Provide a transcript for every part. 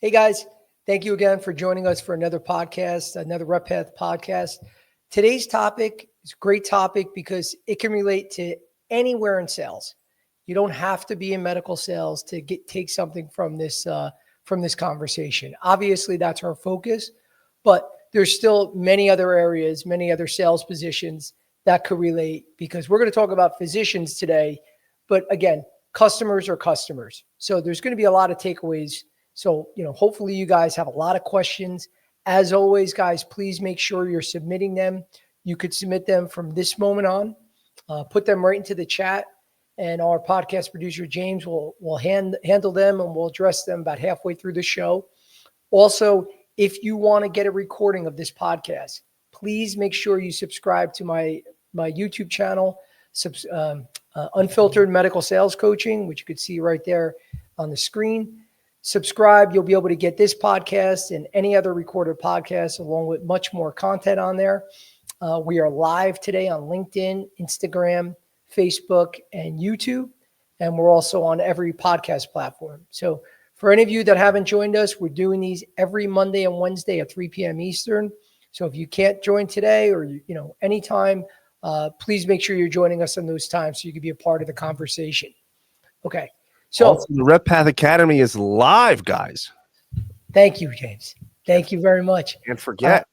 Hey guys, thank you again for joining us for another podcast, another RepPath podcast. Today's topic is a great topic because it can relate to anywhere in sales. You don't have to be in medical sales to take something from this conversation. Obviously, that's our focus, but there's still many other areas, many other sales positions that could relate because we're going to talk about physicians today. But again, customers are customers. So there's going to be a lot of takeaways. So, hopefully you guys have a lot of questions. As always, guys, please make sure you're submitting them. You could submit them from this moment on, put them right into the chat, and our podcast producer, James, will handle them, and we'll address them about halfway through the show. Also, if you want to get a recording of this podcast, please make sure you subscribe to my YouTube channel, Unfiltered Medical Sales Coaching, which you could see right there on the screen. Subscribe. You'll be able to get this podcast and any other recorded podcasts along with much more content on there. We are live today on LinkedIn, Instagram, Facebook, and YouTube. And we're also on every podcast platform. So for any of you that haven't joined us, we're doing these every Monday and Wednesday at 3 p.m. Eastern. So if you can't join today or, anytime, please make sure you're joining us on those times so you can be a part of the conversation. Okay. So also, the Repath Academy is live, guys. Thank you, James. Thank you very much. Can't forget.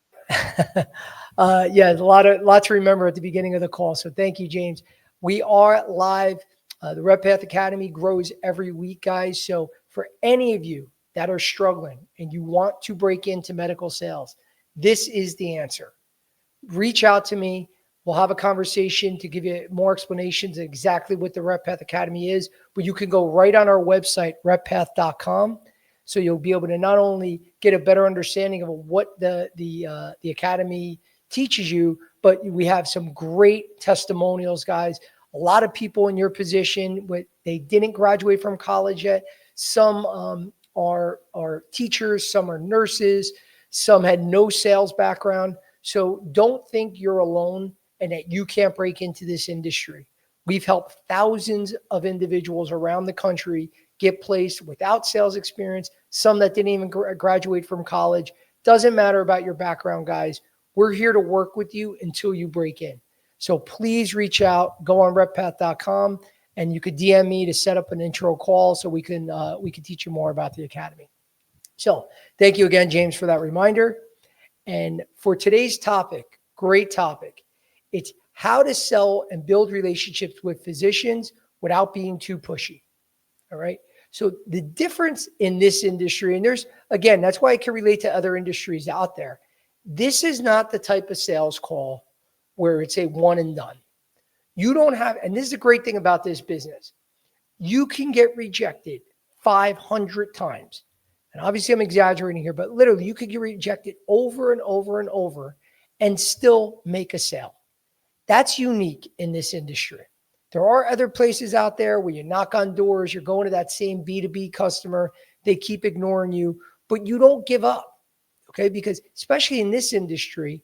Yeah, a lot to remember at the beginning of the call. So thank you, James. We are live. The Repath Academy grows every week, guys. So for any of you that are struggling and you want to break into medical sales, this is the answer. Reach out to me. We'll have a conversation to give you more explanations of exactly what the RepPath Academy is, but you can go right on our website, repath.com. So you'll be able to not only get a better understanding of what the Academy teaches you, but we have some great testimonials, guys. A lot of people in your position, they didn't graduate from college yet. Some are teachers, some are nurses, some had no sales background. So don't think you're alone and that you can't break into this industry. We've helped thousands of individuals around the country get placed without sales experience, some that didn't even graduate from college. Doesn't matter about your background, guys. We're here to work with you until you break in. So please reach out, go on repath.com, and you could DM me to set up an intro call so we can teach you more about the Academy. So thank you again, James, for that reminder. And for today's topic, great topic, it's how to sell and build relationships with physicians without being too pushy. All right. So the difference in this industry, and that's why it can relate to other industries out there. This is not the type of sales call where it's a one and done. You don't have, and this is the great thing about this business. You can get rejected 500 times. And obviously I'm exaggerating here, but literally you could get rejected over and over and over and still make a sale. That's unique in this industry. There are other places out there where you knock on doors, you're going to that same B2B customer, they keep ignoring you, but you don't give up, okay? Because especially in this industry,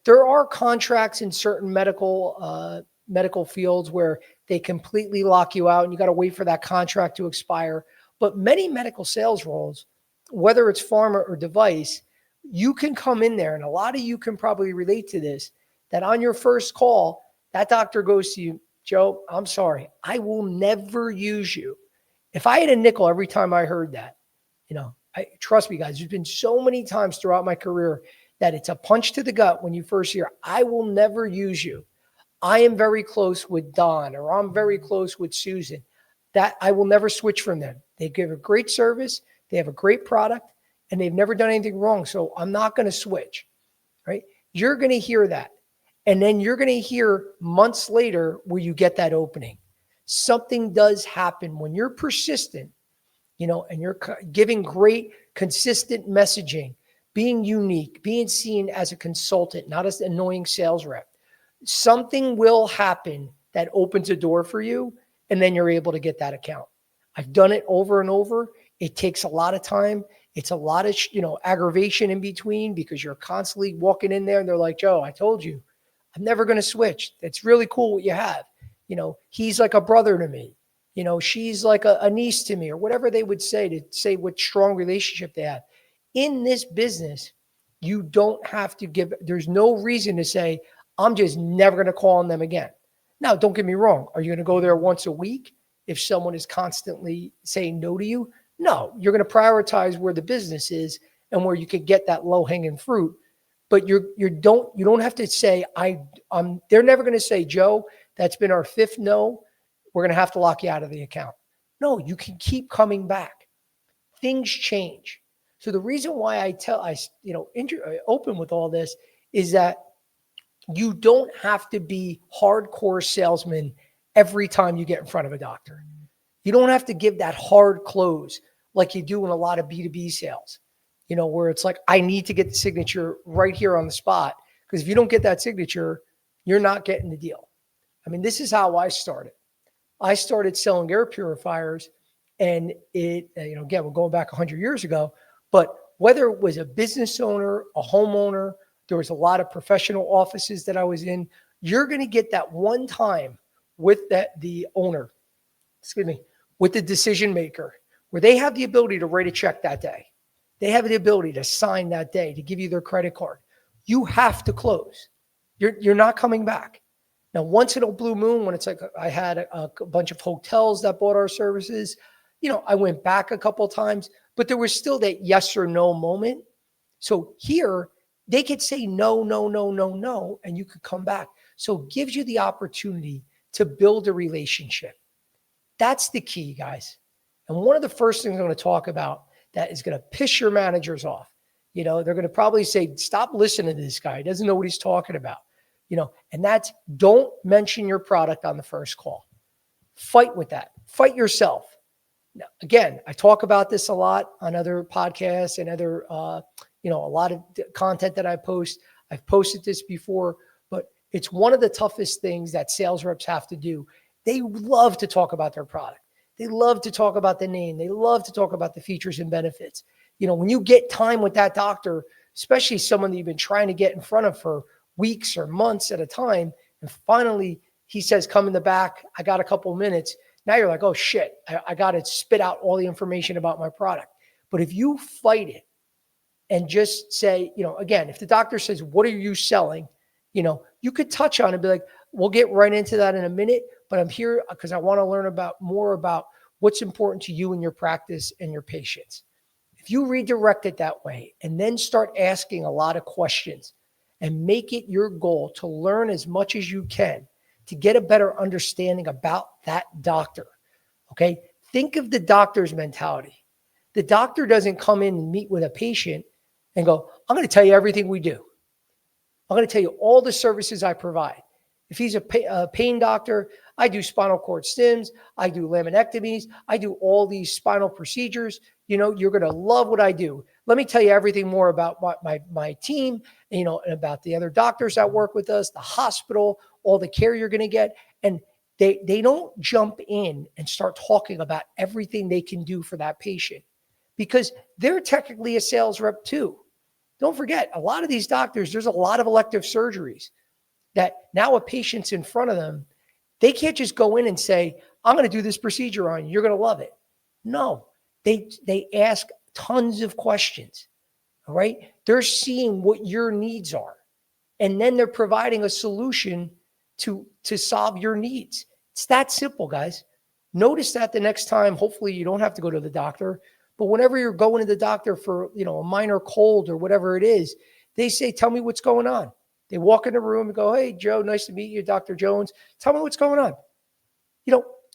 there are contracts in certain medical fields where they completely lock you out and you got to wait for that contract to expire. But many medical sales roles, whether it's pharma or device, you can come in there, and a lot of you can probably relate to this, that on your first call, that doctor goes to you, Joe, I'm sorry, I will never use you. If I had a nickel every time I heard that, trust me, guys, there's been so many times throughout my career that it's a punch to the gut when you first hear, I will never use you. I am very close with Don, or I'm very close with Susan. That I will never switch from them. They give a great service, they have a great product, and they've never done anything wrong. So I'm not going to switch, right? You're going to hear that. And then you're going to hear months later where you get that opening. Something does happen when you're persistent, and you're giving great, consistent messaging, being unique, being seen as a consultant, not as an annoying sales rep. Something will happen that opens a door for you, and then you're able to get that account. I've done it over and over. It takes a lot of time. It's a lot of, aggravation in between because you're constantly walking in there and they're like, Joe, I told you, I'm never going to switch. It's really cool what you have. He's like a brother to me. She's like a niece to me, or whatever they would say to say what strong relationship they have. In this business, you don't have to there's no reason to say, I'm just never going to call on them again. Now, don't get me wrong. Are you going to go there once a week if someone is constantly saying no to you? No, you're going to prioritize where the business is and where you could get that low hanging fruit. But you don't have to say, they're never going to say, Joe, that's been our fifth no. We're going to have to lock you out of the account. No, you can keep coming back. Things change. So the reason why I open with all this is that you don't have to be hardcore salesman every time you get in front of a doctor. You don't have to give that hard close like you do in a lot of B2B sales, where it's like, I need to get the signature right here on the spot. Because if you don't get that signature, you're not getting the deal. I mean, this is how I started. I started selling air purifiers, and again, we're going back 100 years ago, but whether it was a business owner, a homeowner, there was a lot of professional offices that I was in, you're going to get that one time with the owner, with the decision maker, where they have the ability to write a check that day. They have the ability to sign that day, to give you their credit card. You have to close. You're not coming back. Now, once in a blue moon, when it's like I had a bunch of hotels that bought our services, I went back a couple of times, but there was still that yes or no moment. So here, they could say no, no, no, no, no, and you could come back. So it gives you the opportunity to build a relationship. That's the key, guys. And one of the first things I'm going to talk about that is going to piss your managers off. They're going to probably say, stop listening to this guy. He doesn't know what he's talking about. And that's, don't mention your product on the first call. Fight with that. Fight yourself. Now, again, I talk about this a lot on other podcasts and other, a lot of content that I post. I've posted this before, but it's one of the toughest things that sales reps have to do. They love to talk about their product. They love to talk about the name. They love to talk about the features and benefits. When you get time with that doctor, especially someone that you've been trying to get in front of for weeks or months at a time, and finally he says, come in the back, I got a couple minutes. Now you're like, oh shit, I got to spit out all the information about my product. But if you fight it and just say, again, if the doctor says, what are you selling? You could touch on it and be like, we'll get right into that in a minute, but I'm here because I want to learn more about what's important to you and your practice and your patients. If you redirect it that way and then start asking a lot of questions and make it your goal to learn as much as you can to get a better understanding about that doctor, okay? Think of the doctor's mentality. The doctor doesn't come in and meet with a patient and go, I'm going to tell you everything we do. I'm going to tell you all the services I provide. If he's a pain doctor, I do spinal cord stims, I do laminectomies, I do all these spinal procedures. You're going to love what I do. Let me tell you everything more about my team, and about the other doctors that work with us, the hospital, all the care you're going to get. And they don't jump in and start talking about everything they can do for that patient, because they're technically a sales rep too. Don't forget, a lot of these doctors, there's a lot of elective surgeries that now a patient's in front of them. They can't just go in and say, I'm going to do this procedure on you. You're going to love it. No, they ask tons of questions. All right. They're seeing what your needs are, and then they're providing a solution to solve your needs. It's that simple, guys. Notice that the next time, hopefully you don't have to go to the doctor, but whenever you're going to the doctor for, a minor cold or whatever it is, they say, tell me what's going on. They walk in the room and go, hey, Joe, nice to meet you, Dr. Jones. Tell me what's going on.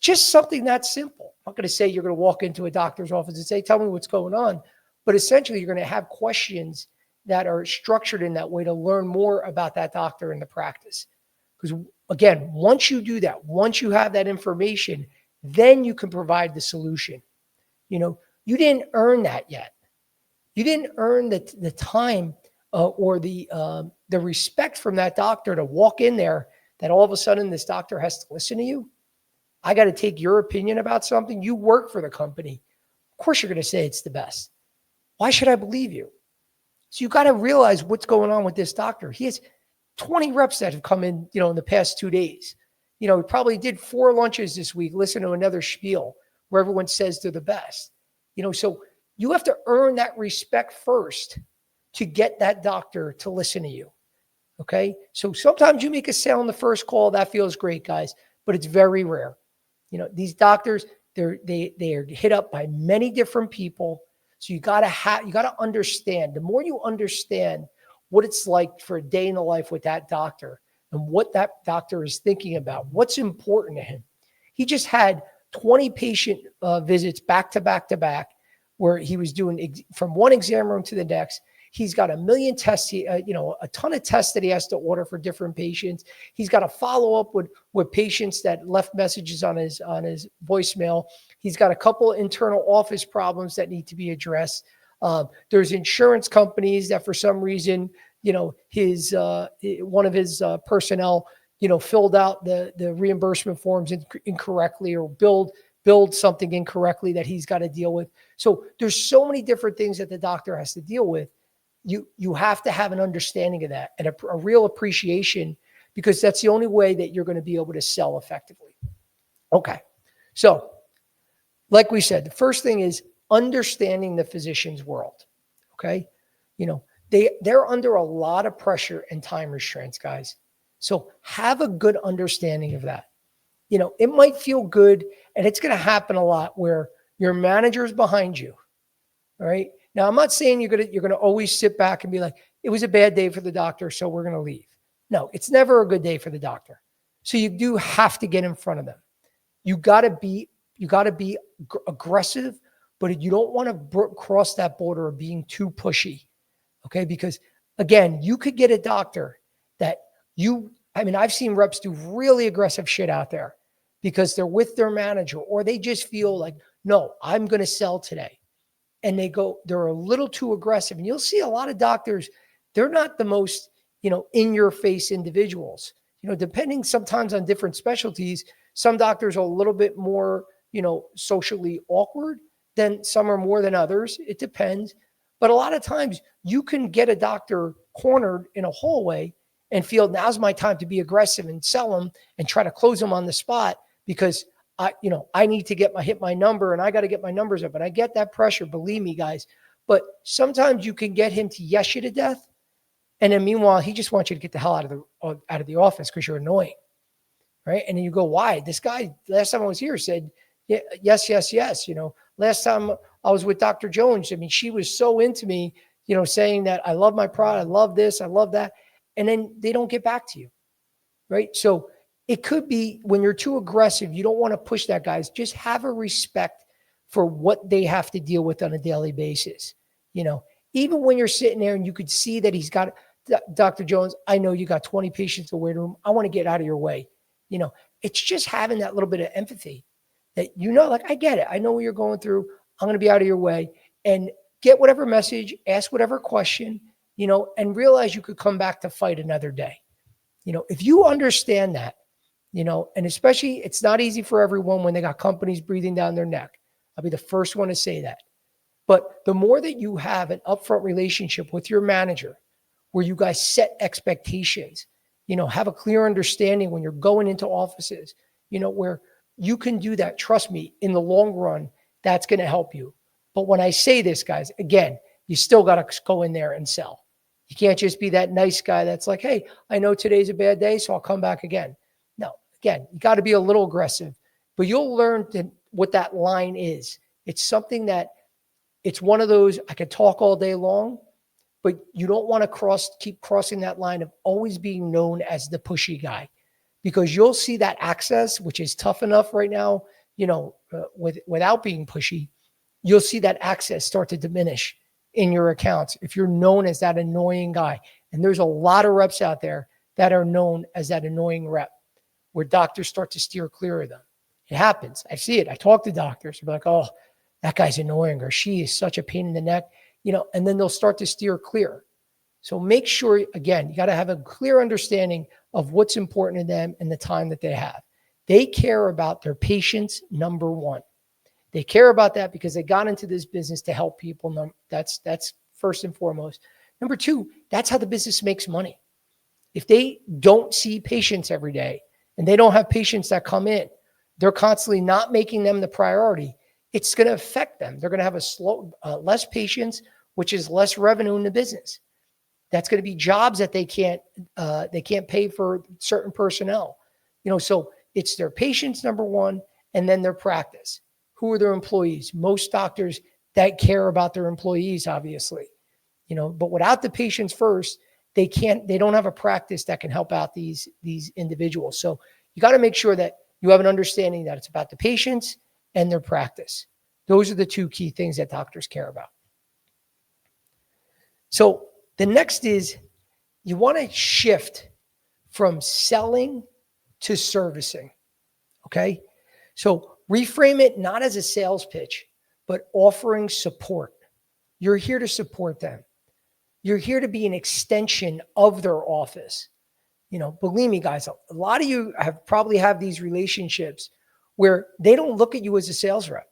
Just something that simple. I'm not going to say you're going to walk into a doctor's office and say, tell me what's going on. But essentially, you're going to have questions that are structured in that way to learn more about that doctor and the practice. Because again, once you do that, once you have that information, then you can provide the solution. You didn't earn that yet. You didn't earn the time or the respect from that doctor to walk in there, that all of a sudden this doctor has to listen to you. I got to take your opinion about something. You work for the company. Of course, you're going to say it's the best. Why should I believe you? So you got to realize what's going on with this doctor. He has 20 reps that have come in, in the past 2 days. You know, he probably did 4 lunches this week, listen to another spiel where everyone says they're the best. You know, so you have to earn that respect first to get that doctor to listen to you. Okay. So sometimes you make a sale on the first call. That feels great, guys, but it's very rare. You know, these doctors, they are hit up by many different people. So you got to understand. The more you understand what it's like for a day in the life with that doctor and what that doctor is thinking about, what's important to him. He just had 20 patient visits back to back to back, where he was doing from one exam room to the next. He's got a million tests, a ton of tests that he has to order for different patients. He's got to follow up with patients that left messages on his voicemail. He's got a couple of internal office problems that need to be addressed. There's insurance companies that for some reason, his one of his personnel, filled out the reimbursement forms incorrectly or billed something incorrectly that he's got to deal with. So there's so many different things that the doctor has to deal with. You have to have an understanding of that and a real appreciation, because that's the only way that you're going to be able to sell effectively. Okay. So like we said, the first thing is understanding the physician's world. Okay. They're under a lot of pressure and time restraints, guys. So have a good understanding of that. It might feel good, and it's going to happen a lot where your manager is behind you. All right. Now, I'm not saying you're going to always sit back and be like, it was a bad day for the doctor, so we're going to leave. No, it's never a good day for the doctor. So you do have to get in front of them. You got to be aggressive, but you don't want to cross that border of being too pushy. Okay. Because again, you could get a doctor that I've seen reps do really aggressive shit out there because they're with their manager, or they just feel like, no, I'm going to sell today. And they're a little too aggressive. And you'll see a lot of doctors, they're not the most, in your face individuals, depending sometimes on different specialties. Some doctors are a little bit more, socially awkward than some are more than others. It depends. But a lot of times you can get a doctor cornered in a hallway and feel now's my time to be aggressive and sell them and try to close them on the spot because I need to hit my number and I got to get my numbers up. And I get that pressure, believe me, guys. But sometimes you can get him to yes you to death. And then meanwhile, he just wants you to get the hell out of the office because you're annoying. Right. And then you go, why? This guy, last time I was here, said, yeah, yes. Last time I was with Dr. Jones, she was so into me, saying that I love my product. I love this. I love that. And then they don't get back to you. Right. So it could be when you're too aggressive, you don't want to push that, guys. Just have a respect for what they have to deal with on a daily basis. Even when you're sitting there and you could see that he's got, Dr. Jones, I know you got 20 patients to wait room. I want to get out of your way. It's just having that little bit of empathy that, like, I get it. I know what you're going through. I'm going to be out of your way, and get whatever message, ask whatever question, and realize you could come back to fight another day. If you understand that, and especially it's not easy for everyone when they got companies breathing down their neck. I'll be the first one to say that. But the more that you have an upfront relationship with your manager where you guys set expectations, have a clear understanding when you're going into offices, where you can do that. Trust me, in the long run, that's going to help you. But when I say this, guys, again, you still got to go in there and sell. You can't just be that nice guy that's like, hey, I know today's a bad day, so I'll come back again. No, again, you got to be a little aggressive, but you'll learn what that line is. It's something that it's one of those, I could talk all day long, but you don't want to keep crossing that line of always being known as the pushy guy, because you'll see that access, which is tough enough right now, without being pushy, you'll see that access start to diminish in your accounts if you're known as that annoying guy. And there's a lot of reps out there that are known as that annoying rep, where doctors start to steer clear of them. It happens. I see it. I talk to doctors. They're like, oh, that guy's annoying, or she is such a pain in the neck, and then they'll start to steer clear. So make sure, again, you got to have a clear understanding of what's important to them and the time that they have. They care about their patients, number one. They care about that because they got into this business to help people. That's first and foremost. Number two, that's how the business makes money. If they don't see patients every day, and they don't have patients that come in, they're constantly not making them the priority. It's going to affect them. They're going to have less patients, which is less revenue in the business. That's going to be jobs that they can't pay for certain personnel. So it's their patients, number one, and then their practice. Who are their employees? Most doctors that care about their employees, obviously, but without the patients first, they don't have a practice that can help out these individuals. So you got to make sure that you have an understanding that it's about the patients and their practice. Those are the two key things that doctors care about. So the next is you want to shift from selling to servicing. Okay. So reframe it not as a sales pitch, but offering support. You're here to support them. You're here to be an extension of their office. Believe me, guys, a lot of you probably have these relationships where they don't look at you as a sales rep.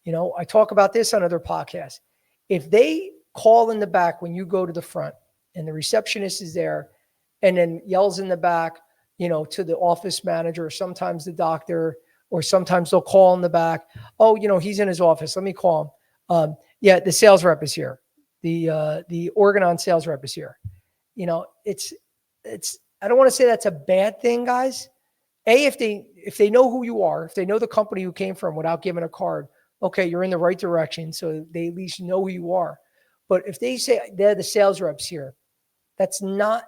I talk about this on other podcasts. If they call in the back when you go to the front and the receptionist is there and then yells in the back, to the office manager, or sometimes the doctor, or sometimes they'll call in the back. Oh, he's in his office. Let me call him. Yeah, the sales rep is here. The Organon sales rep is here. It's I don't want to say that's a bad thing, guys. If they know who you are, if they know the company you came from without giving a card, okay, you're in the right direction. So they at least know who you are. But if they say they're the sales reps here, that's not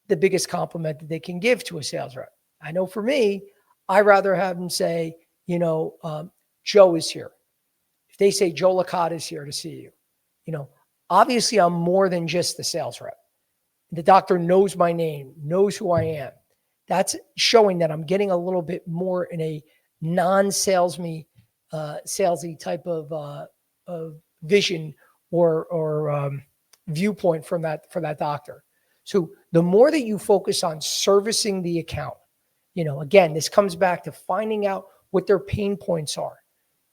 the biggest compliment that they can give to a sales rep. I know for me, I rather have them say, Joe is here. If they say Joe Licata is here to see you, obviously I'm more than just the sales rep. The doctor knows my name, knows who I am. That's showing that I'm getting a little bit more in a non-salesy type of vision or viewpoint from that doctor. So the more that you focus on servicing the account, again, this comes back to finding out what their pain points are.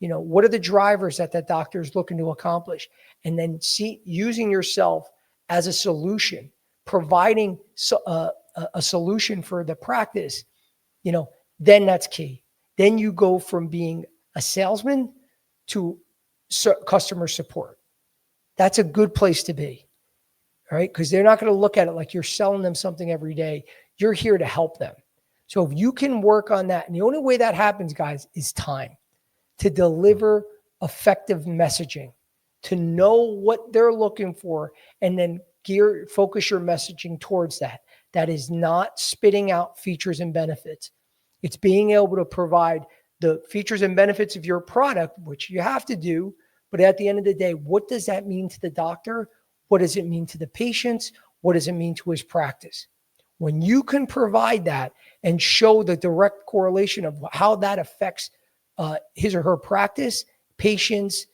What are the drivers that doctor is looking to accomplish? And then using yourself as a solution, providing a solution for the practice, then that's key. Then you go from being a salesman to customer support. That's a good place to be, all right? Because they're not going to look at it like you're selling them something every day. You're here to help them. So if you can work on that, and the only way that happens, guys, is time to deliver effective messaging, to know what they're looking for, and then focus your messaging towards that. That is not spitting out features and benefits. It's being able to provide the features and benefits of your product, which you have to do. But at the end of the day, what does that mean to the doctor? What does it mean to the patients? What does it mean to his practice? When you can provide that and show the direct correlation of how that affects his or her practice, patients,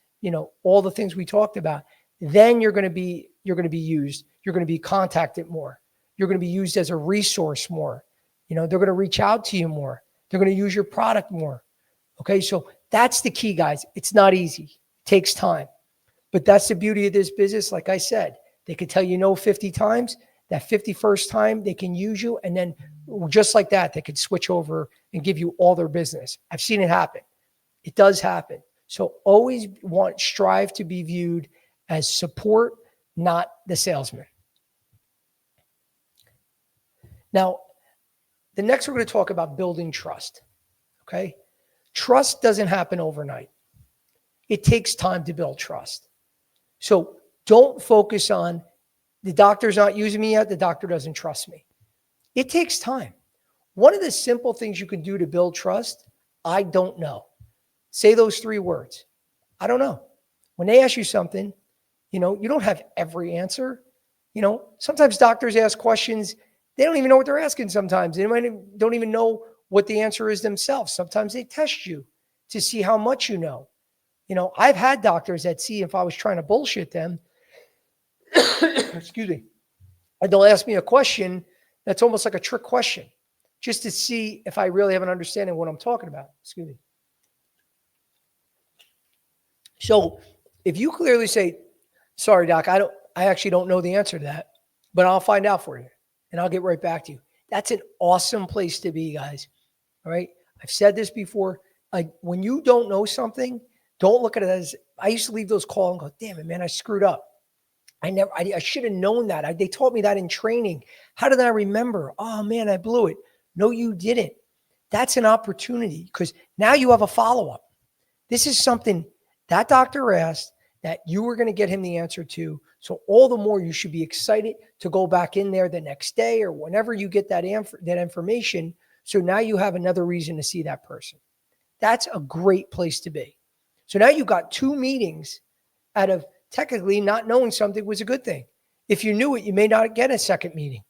all the things we talked about, then you're going to be used. You're going to be contacted more. You're going to be used as a resource more. They're going to reach out to you more. They're going to use your product more. Okay. So that's the key, guys. It's not easy. It takes time, but that's the beauty of this business. Like I said, they could tell you no 50 times. That 51st time they can use you. And then just like that, they could switch over and give you all their business. I've seen it happen. It does happen. So always strive to be viewed as support, not the salesman. Now, the next we're going to talk about building trust. Okay. Trust doesn't happen overnight. It takes time to build trust. So don't focus on the doctor's not using me yet. The doctor doesn't trust me. It takes time. One of the simple things you can do to build trust, I don't know. Say those 3 words. I don't know. When they ask you something, you don't have every answer. Sometimes doctors ask questions. They don't even know what they're asking sometimes. They don't even know what the answer is themselves. Sometimes they test you to see how much you know. I've had doctors that see if I was trying to bullshit them, excuse me, and they'll ask me a question that's almost like a trick question just to see if I really have an understanding of what I'm talking about. Excuse me. So if you clearly say, sorry, doc, I actually don't know the answer to that, but I'll find out for you and I'll get right back to you. That's an awesome place to be, guys. All right. I've said this before. Like when you don't know something, don't look at it as I used to leave those calls and go, damn it, man, I screwed up. I should have known that. They taught me that in training. How did I remember? Oh man, I blew it. No, you didn't. That's an opportunity because now you have a follow-up. This is something that doctor asked that you were going to get him the answer to. So all the more you should be excited to go back in there the next day or whenever you get that information. So now you have another reason to see that person. That's a great place to be. So now you got 2 meetings out of technically not knowing something was a good thing. If you knew it, you may not get a second meeting.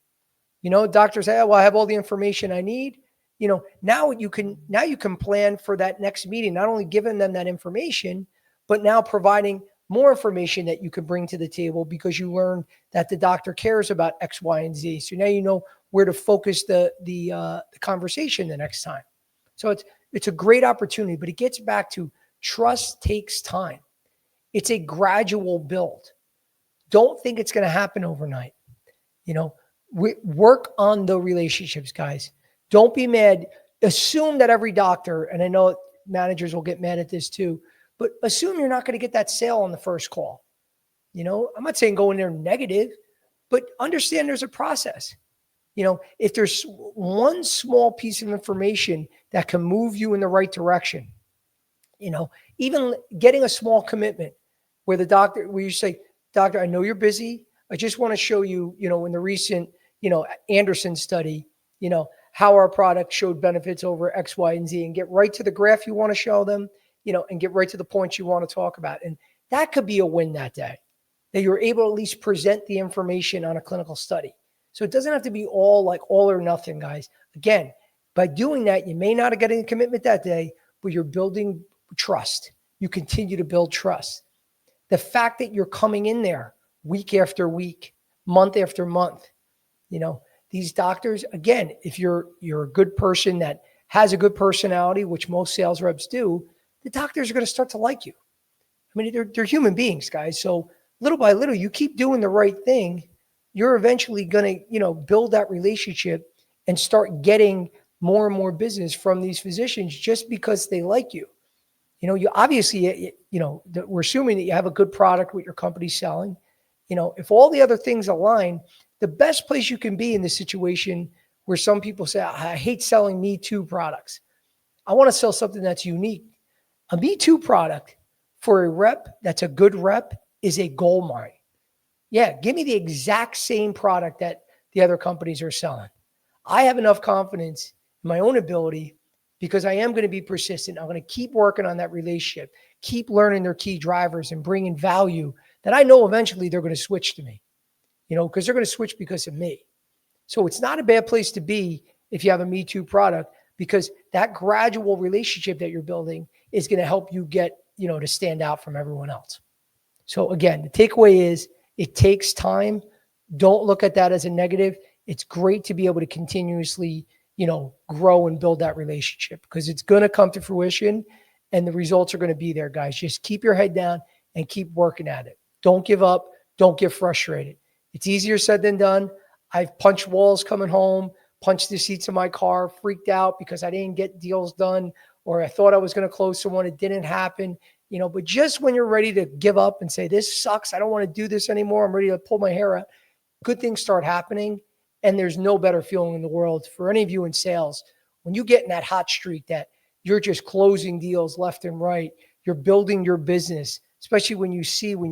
Doctors say, oh, well, I have all the information I need. Now you can plan for that next meeting, not only giving them that information, but now providing more information that you can bring to the table because you learn that the doctor cares about X, Y, and Z. So now you know where to focus the conversation the next time. So it's a great opportunity, but it gets back to trust takes time. It's a gradual build. Don't think it's going to happen overnight. Work on the relationships, guys. Don't be mad. Assume that every doctor, and I know managers will get mad at this too, but assume you're not going to get that sale on the first call. I'm not saying go in there negative, but understand there's a process. If there's one small piece of information that can move you in the right direction, even getting a small commitment where you say, doctor, I know you're busy. I just want to show you, in the recent, Anderson study, how our product showed benefits over X, Y, and Z, and get right to the graph you want to show them, and get right to the points you want to talk about. And that could be a win that day, that you're able to at least present the information on a clinical study. So it doesn't have to be all or nothing, guys. Again, by doing that, you may not have gotten a commitment that day, but you're building trust. You continue to build trust. The fact that you're coming in there week after week, month after month, these doctors, again, if you're a good person that has a good personality, which most sales reps do, the doctors are going to start to like you. I mean, they're human beings, guys. So little by little, you keep doing the right thing, you're eventually going to, build that relationship and start getting more and more business from these physicians just because they like you. You obviously, we're assuming that you have a good product what your company's selling. If all the other things align, the best place you can be in this situation where some people say, I hate selling Me Too products. I want to sell something that's unique. A Me Too product for a rep that's a good rep is a gold mine. Yeah, give me the exact same product that the other companies are selling. I have enough confidence in my own ability because I am going to be persistent. I'm going to keep working on that relationship, keep learning their key drivers and bringing value that I know eventually they're going to switch to me, because they're going to switch because of me. So it's not a bad place to be if you have a Me Too product, because that gradual relationship that you're building is going to help you get, to stand out from everyone else. So again, the takeaway is it takes time. Don't look at that as a negative. It's great to be able to continuously, grow and build that relationship because it's going to come to fruition and the results are going to be there, guys. Just keep your head down and keep working at it. Don't give up. Don't get frustrated. It's easier said than done. I've punched walls coming home, punched the seats of my car, freaked out because I didn't get deals done or I thought I was going to close someone. It didn't happen. But just when you're ready to give up and say, this sucks, I don't want to do this anymore, I'm ready to pull my hair out, good things start happening. And there's no better feeling in the world for any of you in sales. When you get in that hot streak that you're just closing deals left and right, you're building your business, especially when you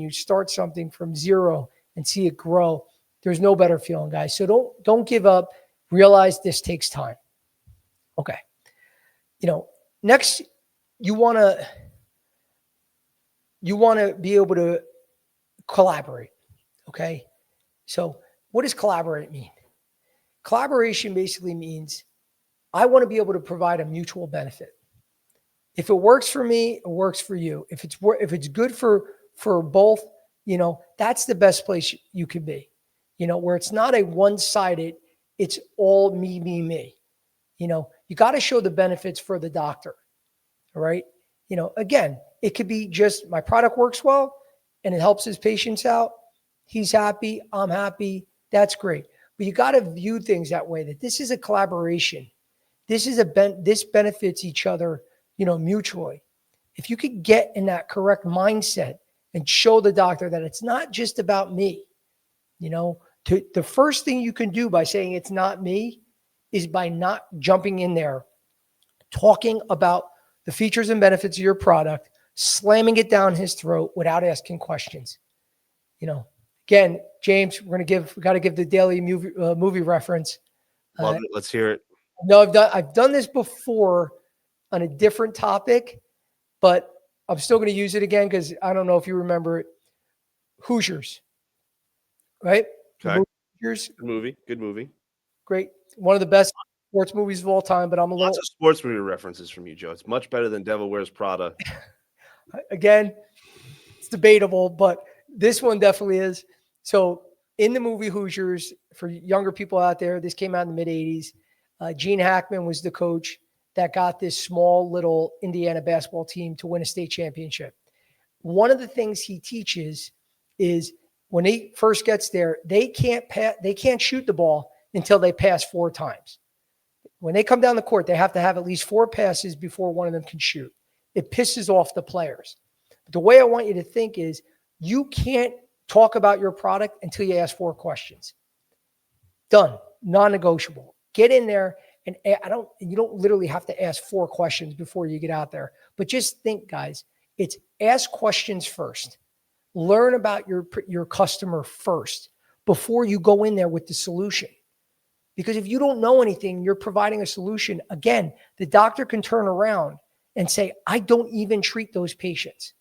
start something from zero and see it grow, there's no better feeling, guys. So don't give up. Realize this takes time. Okay. Next, you want to be able to collaborate. Okay. So what does collaborate mean? Collaboration basically means I want to be able to provide a mutual benefit. If it works for me, it works for you. If it's good for both, that's the best place you could be, where it's not a one-sided, it's all me, me, me. You got to show the benefits for the doctor. All right. Again, it could be just my product works well and it helps his patients out. He's happy. I'm happy. That's great. But you got to view things that way, that this is a collaboration. This is this benefits each other, mutually. If you could get in that correct mindset and show the doctor that it's not just about me, the first thing you can do by saying it's not me is by not jumping in there, talking about the features and benefits of your product, slamming it down his throat without asking questions. Again, James, we got to give the daily movie reference. Love it. Let's hear it. No, I've done this before on a different topic, but I'm still going to use it again because I don't know if you remember it. Hoosiers, right? Okay. Hoosiers. Good movie. Great. One of the best sports movies of all time, but I'm a little... Lots of sports movie references from you, Joe. It's much better than Devil Wears Prada. Again, it's debatable, but this one definitely is. So in the movie Hoosiers, for younger people out there, this came out in the mid-'80s. Gene Hackman was the coach that got this small little Indiana basketball team to win a state championship. One of the things he teaches is when he first gets there, they can't shoot the ball until they pass 4 times. When they come down the court, they have to have at least 4 passes before one of them can shoot. It pisses off the players. But the way I want you to think is you can't talk about your product until you ask 4 questions. Done. Non-negotiable. Get in there, and you don't literally have to ask 4 questions before you get out there. But just think, guys, it's ask questions first. Learn about your customer first before you go in there with the solution. Because if you don't know anything, you're providing a solution. Again, the doctor can turn around and say, I don't even treat those patients.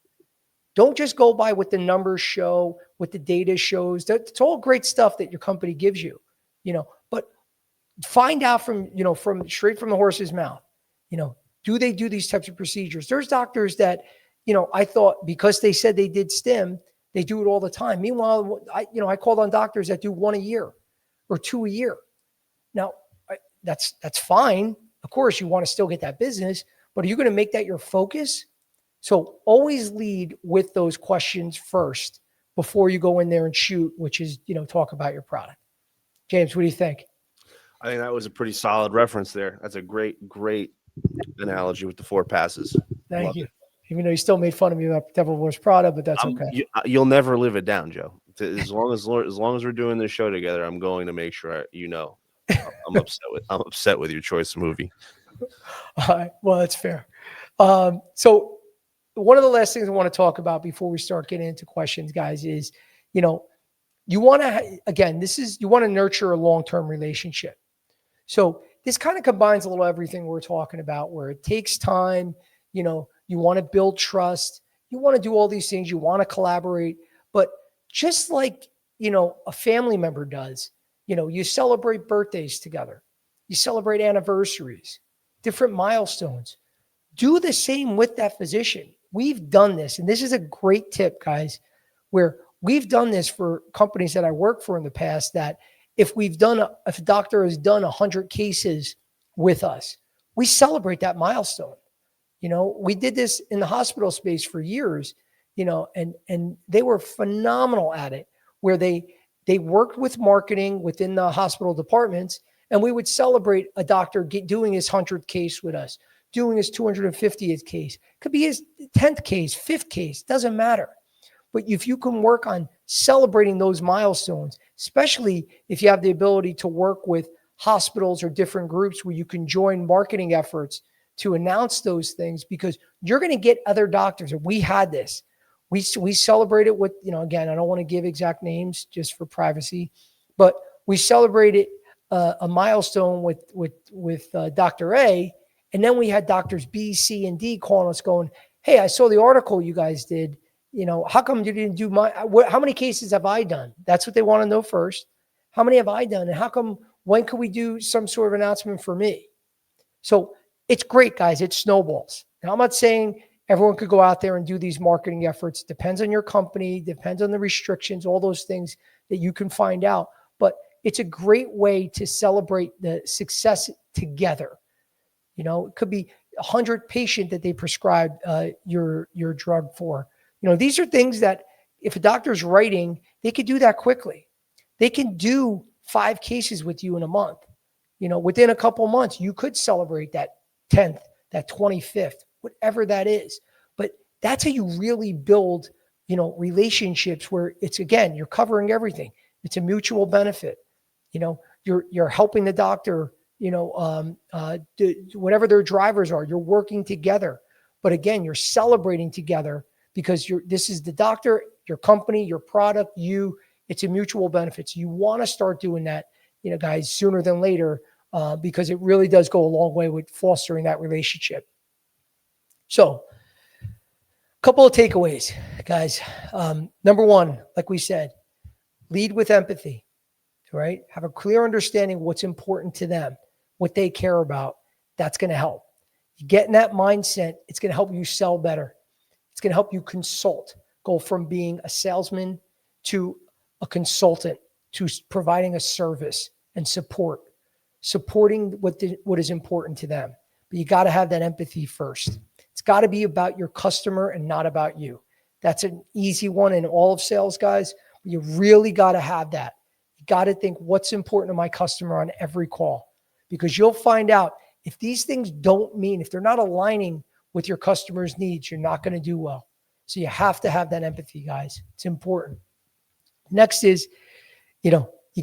Don't just go by what the numbers show, what the data shows. That's all great stuff that your company gives you, but find out from straight from the horse's mouth, do they do these types of procedures? There's doctors that, I thought because they said they did stim, they do it all the time. Meanwhile, I called on doctors that do 1 a year or 2 a year. Now, that's fine. Of course, you want to still get that business, but are you going to make that your focus? So always lead with those questions first before you go in there and shoot, which is, talk about your product. James, what do you think? I think that was a pretty solid reference there. That's a great analogy with the 4 passes. Thank you. Even though you still made fun of me about Devil Wears Prada, but that's okay. You'll never live it down, Joe. As long as we're doing this show together, I'm going to make sure I'm upset with your choice of movie. All right. Well, that's fair. So one of the last things I want to talk about before we start getting into questions, guys, is, you want to nurture a long-term relationship. So this kind of combines a little everything we're talking about, where it takes time, you want to build trust, you want to do all these things, you want to collaborate, but just like, a family member does, you celebrate birthdays together, you celebrate anniversaries, different milestones. Do the same with that physician. We've done this, and this is a great tip, guys, where we've done this for companies that I worked for in the past, that if a doctor has done 100 cases with us, we celebrate that milestone. We did this in the hospital space for years, and they were phenomenal at it, where they worked with marketing within the hospital departments, and we would celebrate a doctor doing his 100th case with us, doing his 250th case. Could be his 10th case, 5th case, doesn't matter. But if you can work on celebrating those milestones, especially if you have the ability to work with hospitals or different groups where you can join marketing efforts to announce those things, because you're going to get other doctors. And we had this. We celebrated with, again, I don't want to give exact names just for privacy, but we celebrated a milestone with Dr. A, and then we had doctors B, C, and D calling us going, hey, I saw the article you guys did. How come you didn't do how many cases have I done? That's what they want to know first. How many have I done? And when could we do some sort of announcement for me? So it's great, guys. It snowballs. Now, I'm not saying everyone could go out there and do these marketing efforts. Depends on your company, depends on the restrictions, all those things that you can find out. But it's a great way to celebrate the success together. It could be 100 patient that they prescribed your drug for. These are things that if a doctor's writing, they could do that quickly. They can do 5 cases with you in a month. Within a couple months, you could celebrate that 10th, that 25th, whatever that is. But that's how you really build, relationships where it's, again, you're covering everything. It's a mutual benefit. You're helping the doctor, whatever their drivers are, you're working together. But again, you're celebrating together because this is the doctor, your company, your product, it's a mutual benefit. So you want to start doing that, guys, sooner than later, because it really does go a long way with fostering that relationship. So a couple of takeaways, guys. Number one, like we said, lead with empathy, right? Have a clear understanding of what's important to them, what they care about. That's going to help. You get in that mindset, it's going to help you sell better. It's going to help you consult, go from being a salesman to a consultant, to providing a service and supporting what is important to them. But you got to have that empathy first. It's got to be about your customer and not about you. That's an easy one in all of sales, guys. But you really got to have that. You got to think what's important to my customer on every call, because you'll find out if these things if they're not aligning with your customer's needs, you're not going to do well. So you have to have that empathy, guys. It's important. Next is, you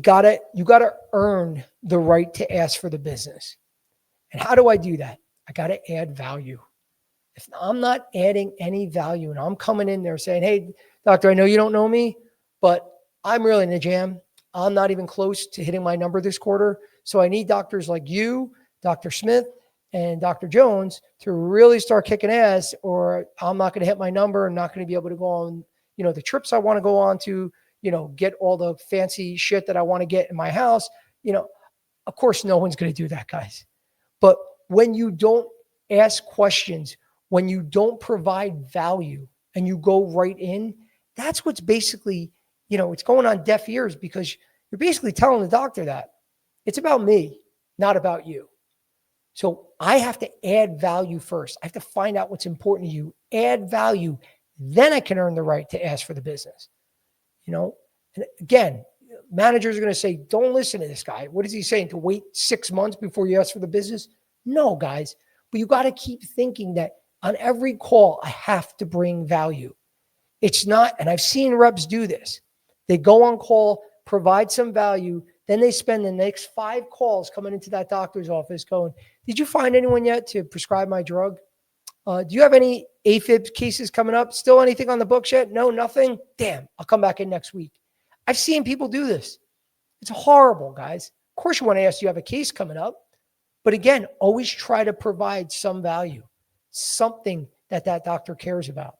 got to earn the right to ask for the business. And how do I do that? I got to add value. If I'm not adding any value and I'm coming in there saying, hey, doctor, I know you don't know me, but I'm really in a jam. I'm not even close to hitting my number this quarter. So I need doctors like you, Dr. Smith, and Dr. Jones to really start kicking ass, or I'm not going to hit my number. I'm not going to be able to go on, the trips I want to go on to, get all the fancy shit that I want to get in my house. Of course, no one's going to do that, guys. But when you don't ask questions, when you don't provide value and you go right in, that's what's basically, it's going on deaf ears, because you're basically telling the doctor that it's about me, not about you. So I have to add value first. I have to find out what's important to you, add value. Then I can earn the right to ask for the business. And again, managers are going to say, don't listen to this guy. What is he saying? To wait 6 months before you ask for the business? No, guys, but you got to keep thinking that on every call, I have to bring value. It's not, and I've seen reps do this. They go on call, provide some value, then they spend the next 5 calls coming into that doctor's office going, did you find anyone yet to prescribe my drug? Do you have any AFib cases coming up? Still anything on the books yet? No, nothing? Damn, I'll come back in next week. I've seen people do this. It's horrible, guys. Of course you want to ask, do you have a case coming up? But again, always try to provide some value, something that doctor cares about.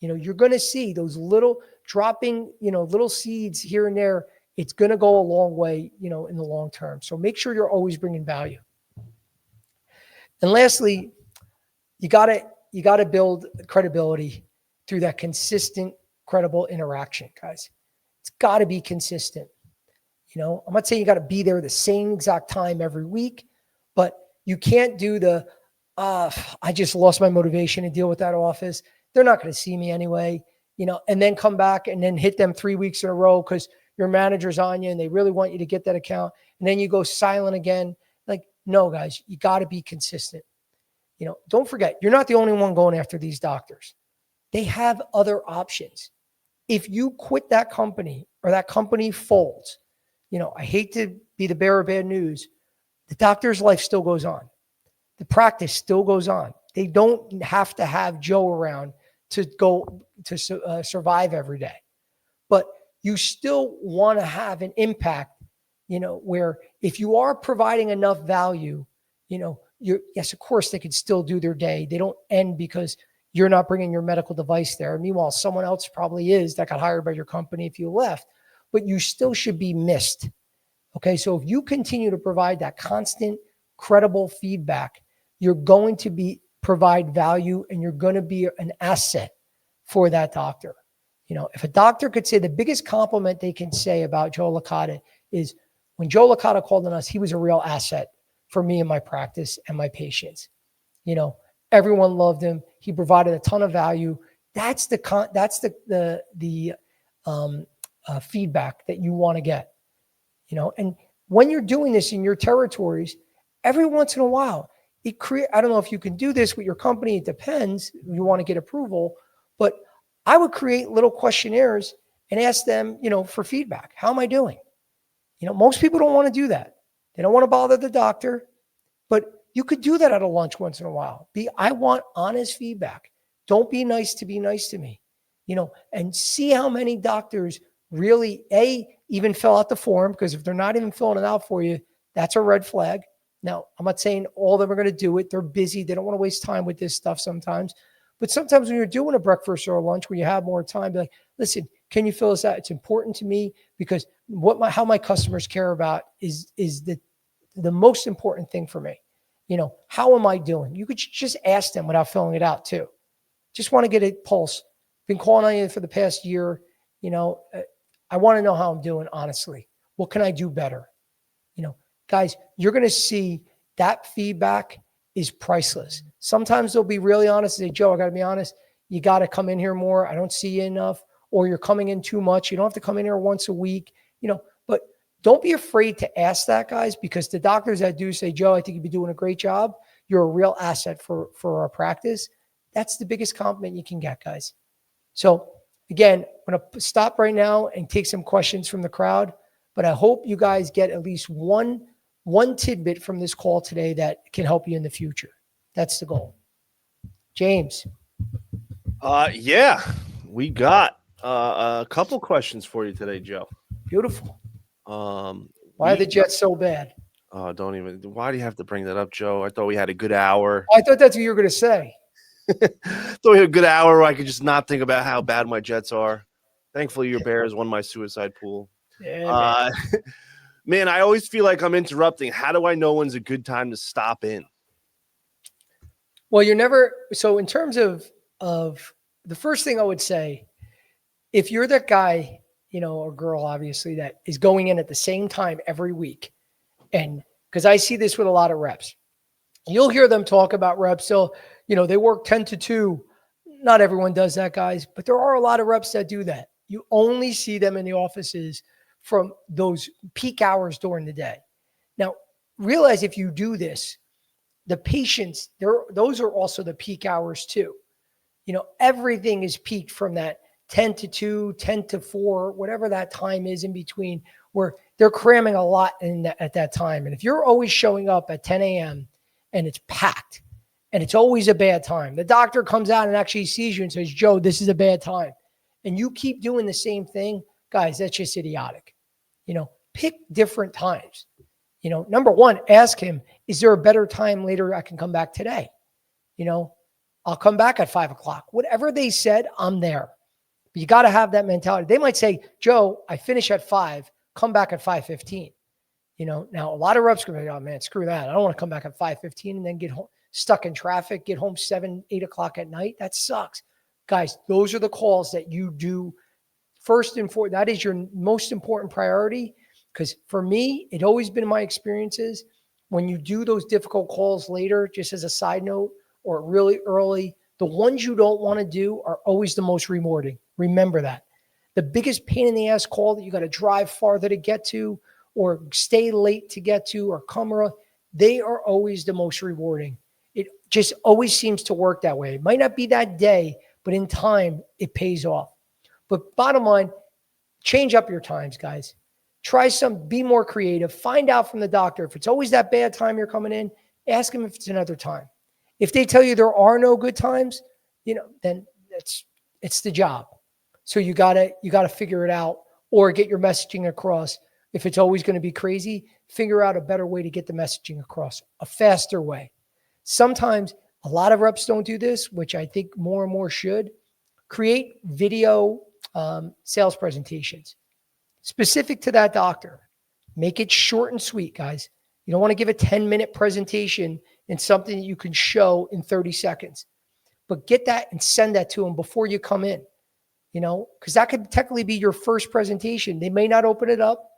You're going to see those little dropping, little seeds here and there. It's going to go a long way, in the long term. So make sure you're always bringing value. And lastly, you got to build credibility through that consistent, credible interaction, guys. It's got to be consistent. I'm not saying you got to be there the same exact time every week, but you can't do I just lost my motivation to deal with that office. They're not going to see me anyway, and then come back and then hit them 3 weeks in a row because your manager's on you and they really want you to get that account. And then you go silent again. Like, no, guys, you got to be consistent. Don't forget, you're not the only one going after these doctors. They have other options. If you quit that company or that company folds, I hate to be the bearer of bad news. The doctor's life still goes on. The practice still goes on. They don't have to have Joe around to go to survive every day. But you still want to have an impact, where if you are providing enough value, yes, of course they could still do their day. They don't end because you're not bringing your medical device there. Meanwhile, someone else probably is that got hired by your company if you left, but you still should be missed. Okay. So if you continue to provide that constant, credible feedback, you're going to provide value and you're going to be an asset for that doctor. If a doctor could say the biggest compliment they can say about Joe Licata is when Joe Licata called on us, he was a real asset for me and my practice and my patients. Everyone loved him. He provided a ton of value. That's the feedback that you want to get. And when you're doing this in your territories, every once in a while, I don't know if you can do this with your company. It depends. You want to get approval, but I would create little questionnaires and ask them, for feedback. How am I doing? Most people don't want to do that. They don't want to bother the doctor, but you could do that at a lunch once in a while. I want honest feedback. Don't be nice to be nice to me, and see how many doctors really, even fill out the form, because if they're not even filling it out for you, that's a red flag. Now, I'm not saying all of them are going to do it. They're busy. They don't want to waste time with this stuff sometimes. But sometimes when you're doing a breakfast or a lunch where you have more time, be like, listen, can you fill this out? It's important to me because how my customers care about is the most important thing for me. How am I doing? You could just ask them without filling it out too. Just want to get a pulse. Been calling on you for the past year. I want to know how I'm doing, honestly. What can I do better? Guys, you're going to see that feedback is priceless. Sometimes they'll be really honest and say, Joe, I got to be honest. You got to come in here more. I don't see you enough, or you're coming in too much. You don't have to come in here once a week, but don't be afraid to ask that, guys, because the doctors that do say, Joe, I think you'd be doing a great job. You're a real asset for our practice. That's the biggest compliment you can get, guys. So again, I'm going to stop right now and take some questions from the crowd, but I hope you guys get at least one tidbit from this call today that can help you in the future. That's the goal. James. Yeah, we got a couple questions for you today, Joe. Beautiful. Why are the Jets so bad? Why do you have to bring that up, Joe? I thought we had a good hour. I thought that's what you were going to say. Thought we had a good hour where I could just not think about how bad my Jets are. Thankfully, your Bears won my suicide pool. Yeah, man, I always feel like I'm interrupting. How do I know when's a good time to stop in? Well, you're never. So in terms of the first thing I would say, if you're that guy, or girl, obviously, that is going in at the same time every week, and because I see this with a lot of reps, you'll hear them talk about reps. So, they work 10 to 2. Not everyone does that, guys, but there are a lot of reps that do that. You only see them in the offices from those peak hours during the day. Now, realize if you do this, the patients, those are also the peak hours too. Everything is peaked from that 10 to 2, 10 to 4, whatever that time is in between, where they're cramming a lot at that time. And if you're always showing up at 10 a.m. and it's packed and it's always a bad time, the doctor comes out and actually sees you and says, Joe, this is a bad time. And you keep doing the same thing, guys, that's just idiotic. Pick different times. Number one, ask him, is there a better time later I can come back today? I'll come back at 5:00. Whatever they said, I'm there. But you got to have that mentality. They might say, Joe, I finish at 5, come back at 5:15. Now a lot of reps are going to be, oh man, screw that. I don't want to come back at 5:15 and then get home, stuck in traffic, get home 7, 8 o'clock at night. That sucks. Guys, those are the calls that you do first and foremost. That is your most important priority. Because for me, it always been my experiences when you do those difficult calls later, just as a side note, or really early, the ones you don't want to do are always the most rewarding. Remember that. The biggest pain in the ass call that you got to drive farther to get to, or stay late to get to, or come early, they are always the most rewarding. It just always seems to work that way. It might not be that day, but in time, it pays off. But bottom line, change up your times, guys. Try be more creative. Find out from the doctor. If it's always that bad time you're coming in, ask them if it's another time. If they tell you there are no good times, then it's the job. So you gotta figure it out or get your messaging across. If it's always going to be crazy, figure out a better way to get the messaging across, a faster way. Sometimes a lot of reps don't do this, which I think more and more should. Create video sales presentations specific to that doctor. Make it short and sweet, guys. You don't want to give a 10-minute presentation in something that you can show in 30 seconds. But get that and send that to them before you come in, because that could technically be your first presentation. They may not open it up,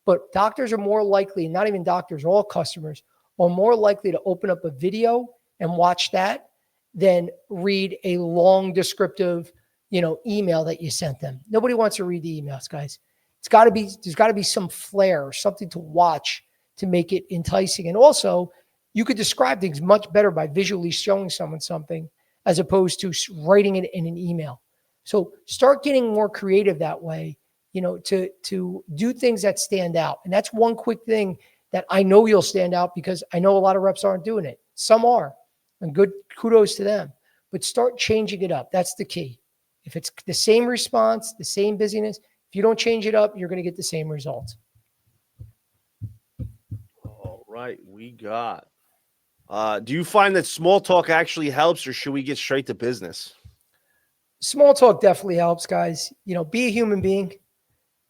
but doctors are more likely, not even doctors, all customers are more likely to open up a video and watch that than read a long descriptive, email that you sent them. Nobody wants to read the emails, guys. there's got to be some flair, something to watch to make it enticing. And also, you could describe things much better by visually showing someone something as opposed to writing it in an email. So start getting more creative that way, to do things that stand out. And that's one quick thing that I know you'll stand out, because I know a lot of reps aren't doing it. Some are, and good kudos to them. But start changing it up. That's the key. If it's the same response, the same busyness, if you don't change it up, you're going to get the same results. All right, we got. Do you find that small talk actually helps, or should we get straight to business? Small talk definitely helps, guys. Be a human being.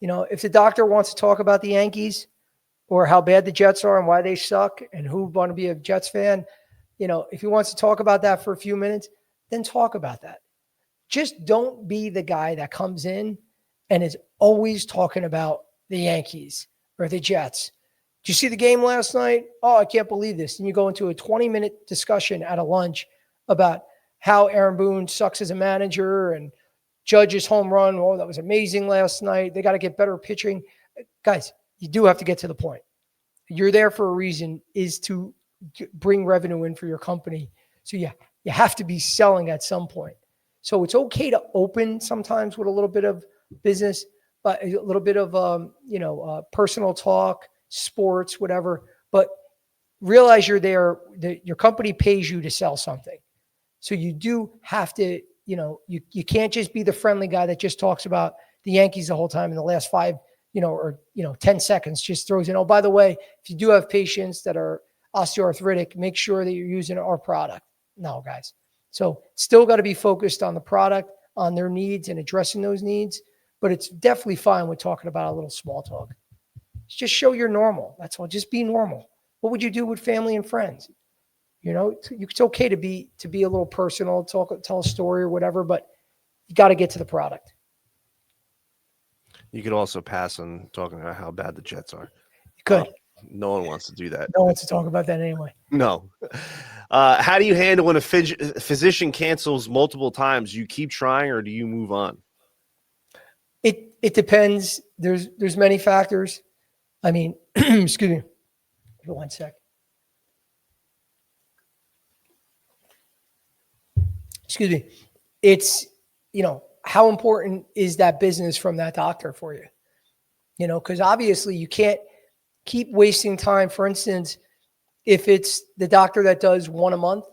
If the doctor wants to talk about the Yankees or how bad the Jets are and why they suck and who want to be a Jets fan, if he wants to talk about that for a few minutes, then talk about that. Just don't be the guy that comes in and is always talking about the Yankees or the Jets. Did you see the game last night? Oh, I can't believe this. And you go into a 20-minute discussion at a lunch about how Aaron Boone sucks as a manager and Judge's home run. Oh, that was amazing last night. They got to get better pitching. Guys, you do have to get to the point. You're there for a reason, is to bring revenue in for your company. So you have to be selling at some point. So it's okay to open sometimes with a little bit of business, but a little bit of, personal talk, sports, whatever, but realize you're there, that your company pays you to sell something. So you do have to, you can't just be the friendly guy that just talks about the Yankees the whole time in the last 5, 10 seconds, just throws in, oh, by the way, if you do have patients that are osteoarthritic, make sure that you're using our product. No, guys. So still got to be focused on the product, on their needs and addressing those needs, but it's definitely fine with talking about a little small talk. Just show you're normal. That's all. Just be normal. What would you do with family and friends? It's okay to be a little personal, tell a story or whatever, but you got to get to the product. You could also pass on talking about how bad the Jets are. You could. No one wants to do that. No one wants to talk about that anyway. No. How do you handle when a physician cancels multiple times? You keep trying, or do you move on? It depends. There's many factors. I mean, excuse me. Give me 1 sec. Excuse me. It's, how important is that business from that doctor for you? Because obviously you can't keep wasting time. For instance, if it's the doctor that does 1 a month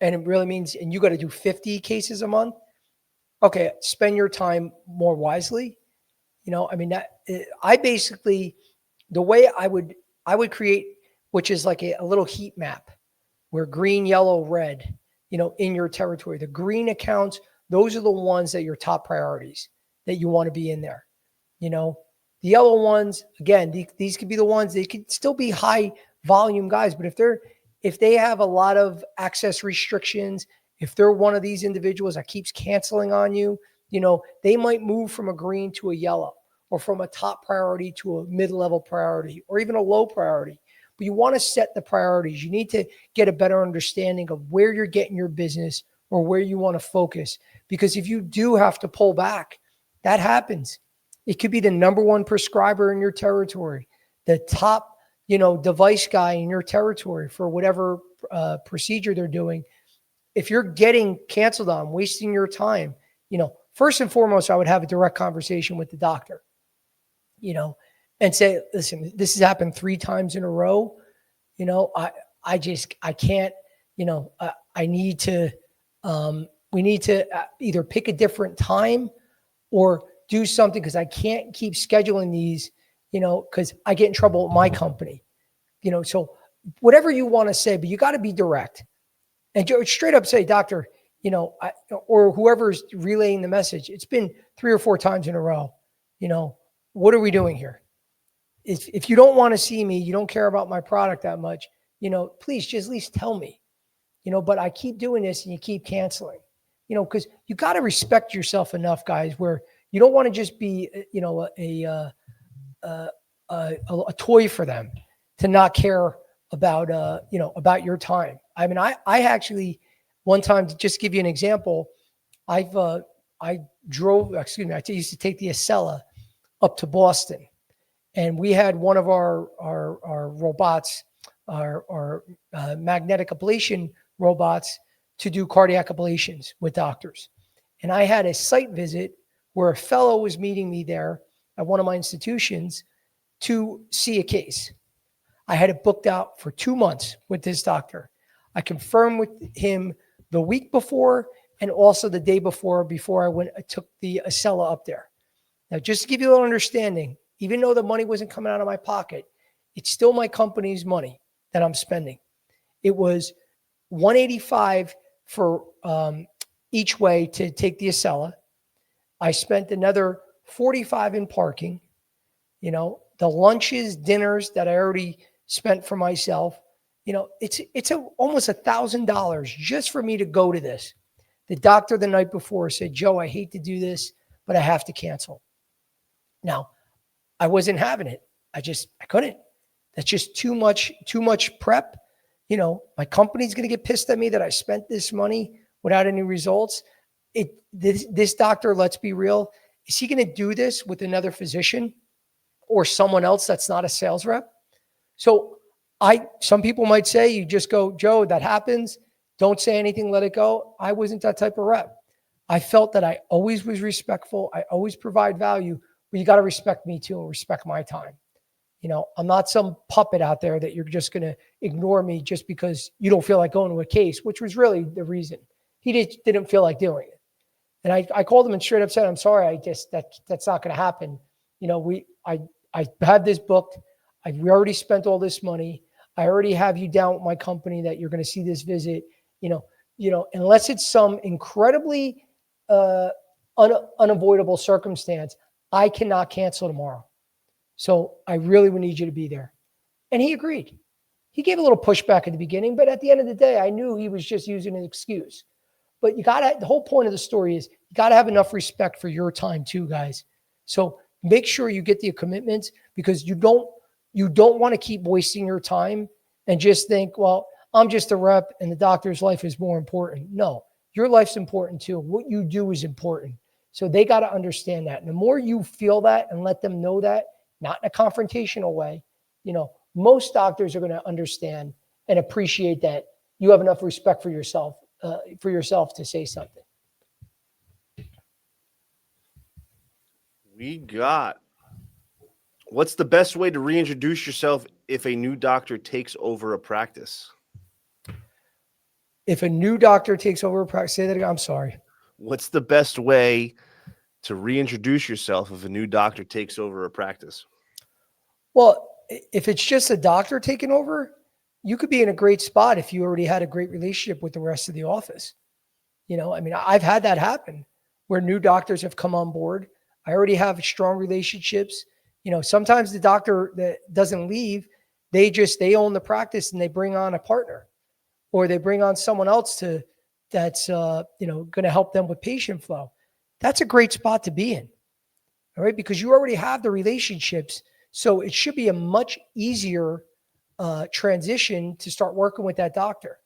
and it really means, and you got to do 50 cases a month, okay, spend your time more wisely. I basically, the way I would create, which is like a little heat map where green, yellow, red, in your territory, the green accounts, those are the ones that your top priorities that you want to be in there. The yellow ones, again, these could be the ones, they could still be high volume guys, but if they have a lot of access restrictions, if they're one of these individuals that keeps canceling on you, they might move from a green to a yellow, or from a top priority to a mid-level priority, or even a low priority. But you want to set the priorities. You need to get a better understanding of where you're getting your business or where you want to focus. Because if you do have to pull back, that happens. It could be the number one prescriber in your territory, the top, device guy in your territory for whatever procedure they're doing. If you're getting canceled on, wasting your time, first and foremost, I would have a direct conversation with the doctor, and say, listen, this has happened 3 times in a row. I can't, I need to, we need to either pick a different time or do something, because I can't keep scheduling these, because I get in trouble with my company, so whatever you want to say, but you got to be direct and straight up say, doctor, or whoever's relaying the message, it's been 3 or 4 times in a row. What are we doing here? If you don't want to see me, you don't care about my product that much, please just at least tell me, but I keep doing this and you keep canceling, because you got to respect yourself enough, guys, where you don't want to just be, a toy for them to not care about, about your time. I mean, I actually, one time, to just give you an example, I used to take the Acela up to Boston. And we had one of our robots, our magnetic ablation robots, to do cardiac ablations with doctors. And I had a site visit where a fellow was meeting me there at one of my institutions to see a case. I had it booked out for 2 months with this doctor. I confirmed with him the week before and also the day before I took the Acela up there. Now, just to give you a little understanding, even though the money wasn't coming out of my pocket, it's still my company's money that I'm spending. It was $185 for each way to take the Acela. I spent another $45 in parking. You know, the lunches, dinners that I already spent for myself. You know, it's almost $1,000 just for me to go to this. The doctor the night before said, Joe, I hate to do this, but I have to cancel. Now, I wasn't having it. I couldn't. That's just too much prep. You know, my company's going to get pissed at me that I spent this money without any results. This doctor, let's be real, is he going to do this with another physician or someone else that's not a sales rep? So some people might say, you just go, Joe, that happens. Don't say anything, let it go. I wasn't that type of rep. I felt that I always was respectful. I always provide value, but you got to respect me too and respect my time. You know, I'm not some puppet out there that you're just going to ignore me just because you don't feel like going to a case, which was really the reason. He didn't feel like doing it. And I called him and straight up said, I'm sorry, that's not going to happen. You know, I had this booked. We already spent all this money. I already have you down with my company that you're going to see this visit. You know, unless it's some incredibly unavoidable circumstance, I cannot cancel tomorrow. So I really would need you to be there. And he agreed. He gave a little pushback at the beginning, but at the end of the day, I knew he was just using an excuse. But the whole point of the story is you got to have enough respect for your time too, guys. So make sure you get the commitments, because you don't want to keep wasting your time and just think, well, I'm just a rep and the doctor's life is more important. No, your life's important too. What you do is important. So they got to understand that. And the more you feel that and let them know that, not in a confrontational way, you know, most doctors are going to understand and appreciate that you have enough respect for yourself to say something. What's the best way to reintroduce yourself if a new doctor takes over a practice? If a new doctor takes over a practice, say that again. I'm sorry. What's the best way to reintroduce yourself if a new doctor takes over a practice? Well, if it's just a doctor taking over, you could be in a great spot if you already had a great relationship with the rest of the office. You know, I mean, I've had that happen where new doctors have come on board. I already have strong relationships. You know, sometimes the doctor that doesn't leave, they own the practice and they bring on a partner, or they bring on someone else that's going to help them with patient flow. That's a great spot to be in. All right. Because you already have the relationships. So it should be a much easier transition to start working with that doctor.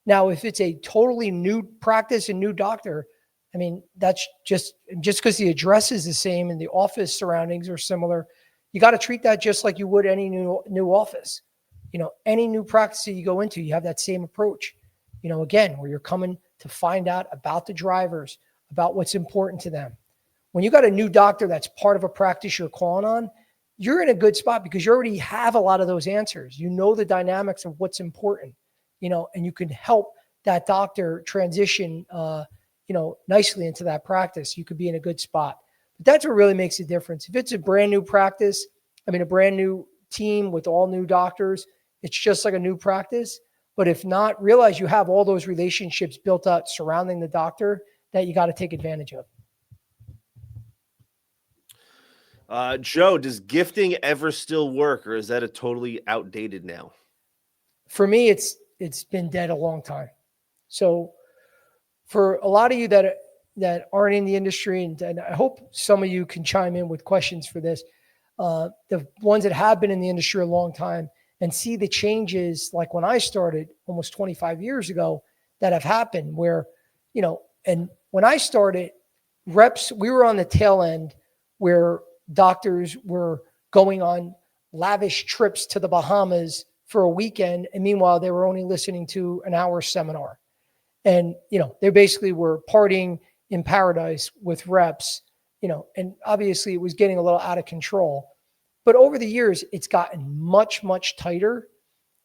Now, if it's a totally new practice and new doctor, I mean, that's just because the address is the same and the office surroundings are similar, you got to treat that just like you would any new office. You know, any new practice that you go into, you have that same approach. You know, again, where you're coming to find out about the drivers, about what's important to them. When you got a new doctor that's part of a practice you're calling on, you're in a good spot because you already have a lot of those answers. You know the dynamics of what's important, you know, and you can help that doctor transition, nicely into that practice. You could be in a good spot. But that's what really makes a difference. If it's a brand new practice, a brand new team with all new doctors, it's just like a new practice. But if not, realize you have all those relationships built up surrounding the doctor that you got to take advantage of. Joe, does gifting ever still work, or is that a totally outdated now? For me, it's been dead a long time. So for a lot of you that aren't in the industry, and I hope some of you can chime in with questions for this, the ones that have been in the industry a long time and see the changes, like when I started almost 25 years ago, that have happened where, you know, and when I started, reps, we were on the tail end where doctors were going on lavish trips to the Bahamas for a weekend. And meanwhile, they were only listening to an hour seminar. And, they basically were partying in paradise with reps, and obviously it was getting a little out of control. But over the years, it's gotten much, much tighter.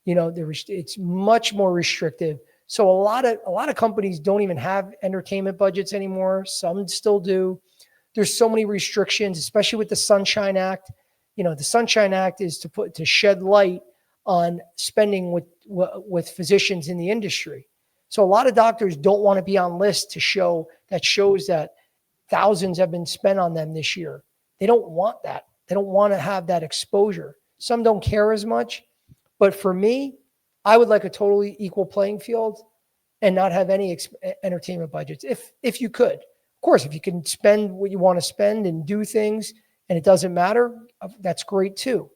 It's much more restrictive. So a lot of companies don't even have entertainment budgets anymore. Some still do. There's so many restrictions, especially with the Sunshine Act. The Sunshine Act is to shed light on spending with physicians in the industry. So a lot of doctors don't want to be on lists that shows that thousands have been spent on them this year. They don't want that. They don't want to have that exposure. Some don't care as much. But for me, I would like a totally equal playing field and not have any entertainment budgets. If you could, of course, if you can spend what you want to spend and do things and it doesn't matter, that's great too.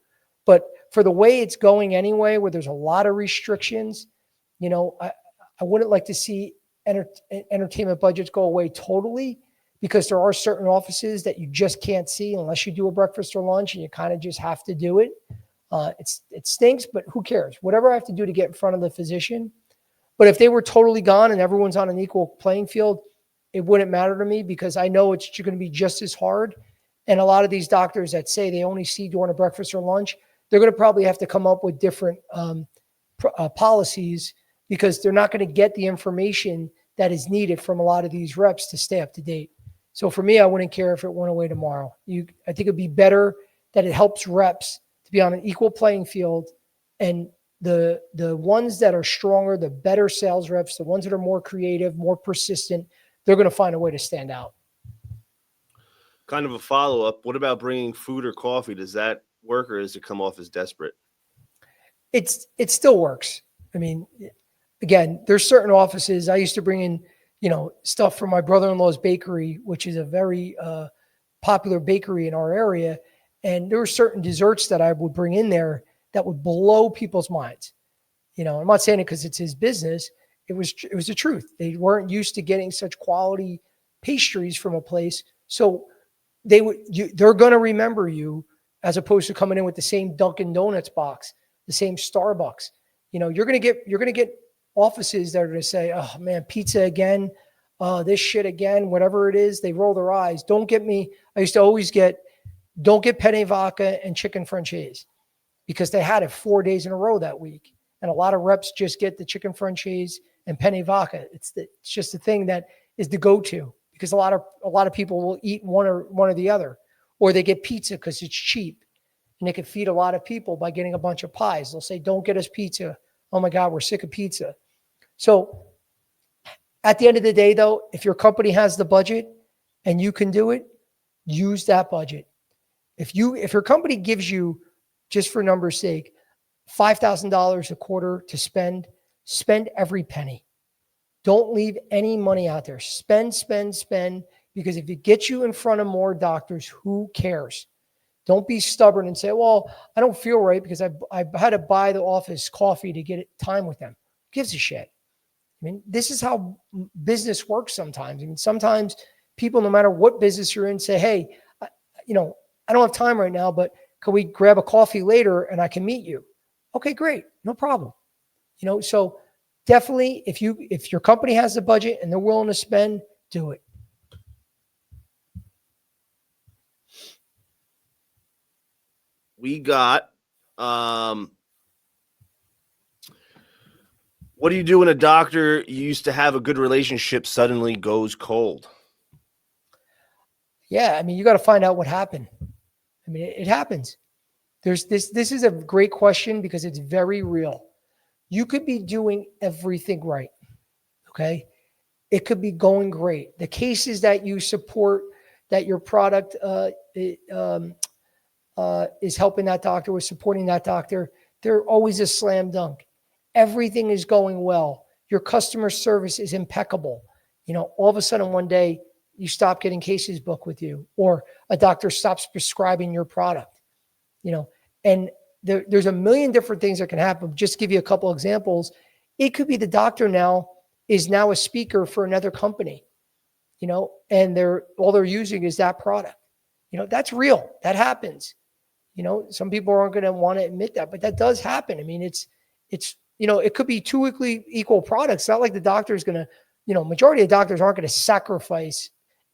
But for the way it's going anyway, where there's a lot of restrictions, I wouldn't like to see entertainment budgets go away totally, because there are certain offices that you just can't see unless you do a breakfast or lunch, and you kind of just have to do it. It stinks, but who cares? Whatever I have to do to get in front of the physician. But if they were totally gone and everyone's on an equal playing field, it wouldn't matter to me, because I know it's going to be just as hard. And a lot of these doctors that say they only see during a breakfast or lunch, they're going to probably have to come up with different policies, because they're not going to get the information that is needed from a lot of these reps to stay up to date. So for me, I wouldn't care if it went away tomorrow. I think it'd be better that it helps reps to be on an equal playing field, and the ones that are stronger, the better sales reps, the ones that are more creative, more persistent, they're going to find a way to stand out. Kind of a follow-up. What about bringing food or coffee? Does that work, or does it come off as desperate? It still works. I mean, again, there's certain offices. I used to bring in, stuff from my brother-in-law's bakery, which is a very popular bakery in our area. And there were certain desserts that I would bring in there that would blow people's minds. I'm not saying it because it's his business. It was the truth. They weren't used to getting such quality pastries from a place. So they're going to remember you, as opposed to coming in with the same Dunkin' Donuts box, the same Starbucks. You're going to get offices that are going to say, "Oh man, pizza again, this shit again," whatever it is. They roll their eyes. Don't get me. I used to always don't get penne vodka and chicken franchise, because they had it 4 days in a row that week. And a lot of reps just get the chicken franchise and penne vodka. It's just the thing that is the go-to, because a lot of people will eat one or the other, or they get pizza because it's cheap and they can feed a lot of people by getting a bunch of pies. They'll say, "Don't get us pizza. Oh my God, we're sick of pizza." So at the end of the day, though, if your company has the budget and you can do it, use that budget. If your company gives you, just for numbers' sake, $5,000 a quarter to spend every penny. Don't leave any money out there. Spend, because if it gets you in front of more doctors, who cares? Don't be stubborn and say, "Well, I don't feel right because I had to buy the office coffee to get time with them." Who gives a shit? I mean, this is how business works sometimes. I mean, sometimes people, no matter what business you're in, say, "Hey, I don't have time right now, but can we grab a coffee later and I can meet you?" Okay, great. No problem. So definitely, if your company has the budget and they're willing to spend, do it. We got, what do you do when a doctor you used to have a good relationship suddenly goes cold? Yeah, I mean, you got to find out what happened. I mean, it happens. This is a great question, because it's very real. You could be doing everything right. Okay. It could be going great. The cases that you support, that your product is helping that doctor, with supporting that doctor, they're always a slam dunk. Everything is going well. Your customer service is impeccable. All of a sudden one day you stop getting cases booked with you, or a doctor stops prescribing your product, and there's a million different things that can happen. Just to give you a couple examples. It could be the doctor is now a speaker for another company, and all they're using is that product. That's real. That happens. Some people aren't going to want to admit that, but that does happen. I mean, it's, it could be two equal products. It's not like the doctor is going to, majority of doctors aren't going to sacrifice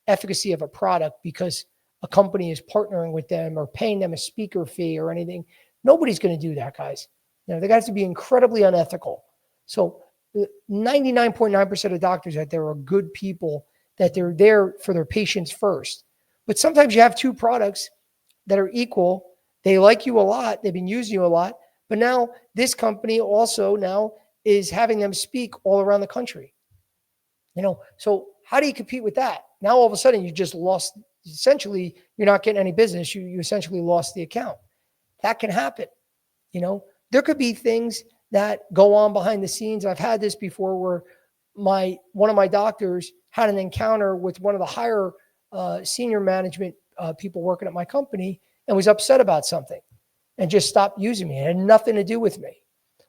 efficacy of a product because a company is partnering with them or paying them a speaker fee or anything. Nobody's going to do that, guys. They got to be incredibly unethical. So 99.9% of doctors out there are good people, that they're there for their patients first. But sometimes you have two products that are equal. They like you a lot. They've been using you a lot. But now this company also now is having them speak all around the country. So how do you compete with that? Now all of a sudden you just lost, essentially you're not getting any business. You essentially lost the account. That can happen. There could be things that go on behind the scenes. I've had this before where one of my doctors had an encounter with one of the higher senior management people working at my company and was upset about something and just stopped using me. It had nothing to do with me.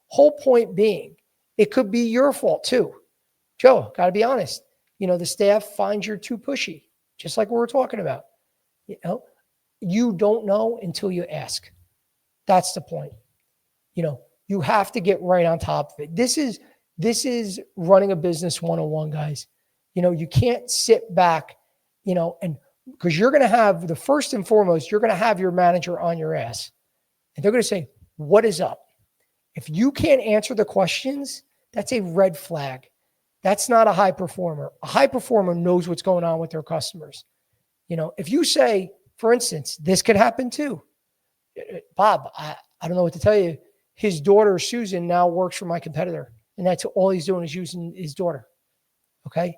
Whole point being, it could be your fault too. Joe, got to be honest. The staff finds you're too pushy, just like we were talking about. You don't know until you ask. That's the point. You have to get right on top of it. This is running a business 101, guys. You can't sit back, and because you're going to have the first and foremost, you're going to have your manager on your ass and they're going to say, what is up? If you can't answer the questions, that's a red flag. That's not a high performer. A high performer knows what's going on with their customers. If you say, for instance, this could happen too. Bob, I don't know what to tell you. His daughter, Susan, now works for my competitor. And that's all he's doing is using his daughter. Okay.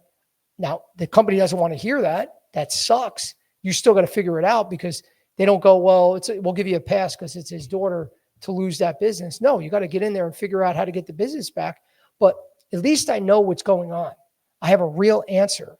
Now the company doesn't want to hear that. That sucks. You still got to figure it out because they don't go, well, we'll give you a pass because it's his daughter to lose that business. No, you got to get in there and figure out how to get the business back. But at least I know what's going on. I have a real answer.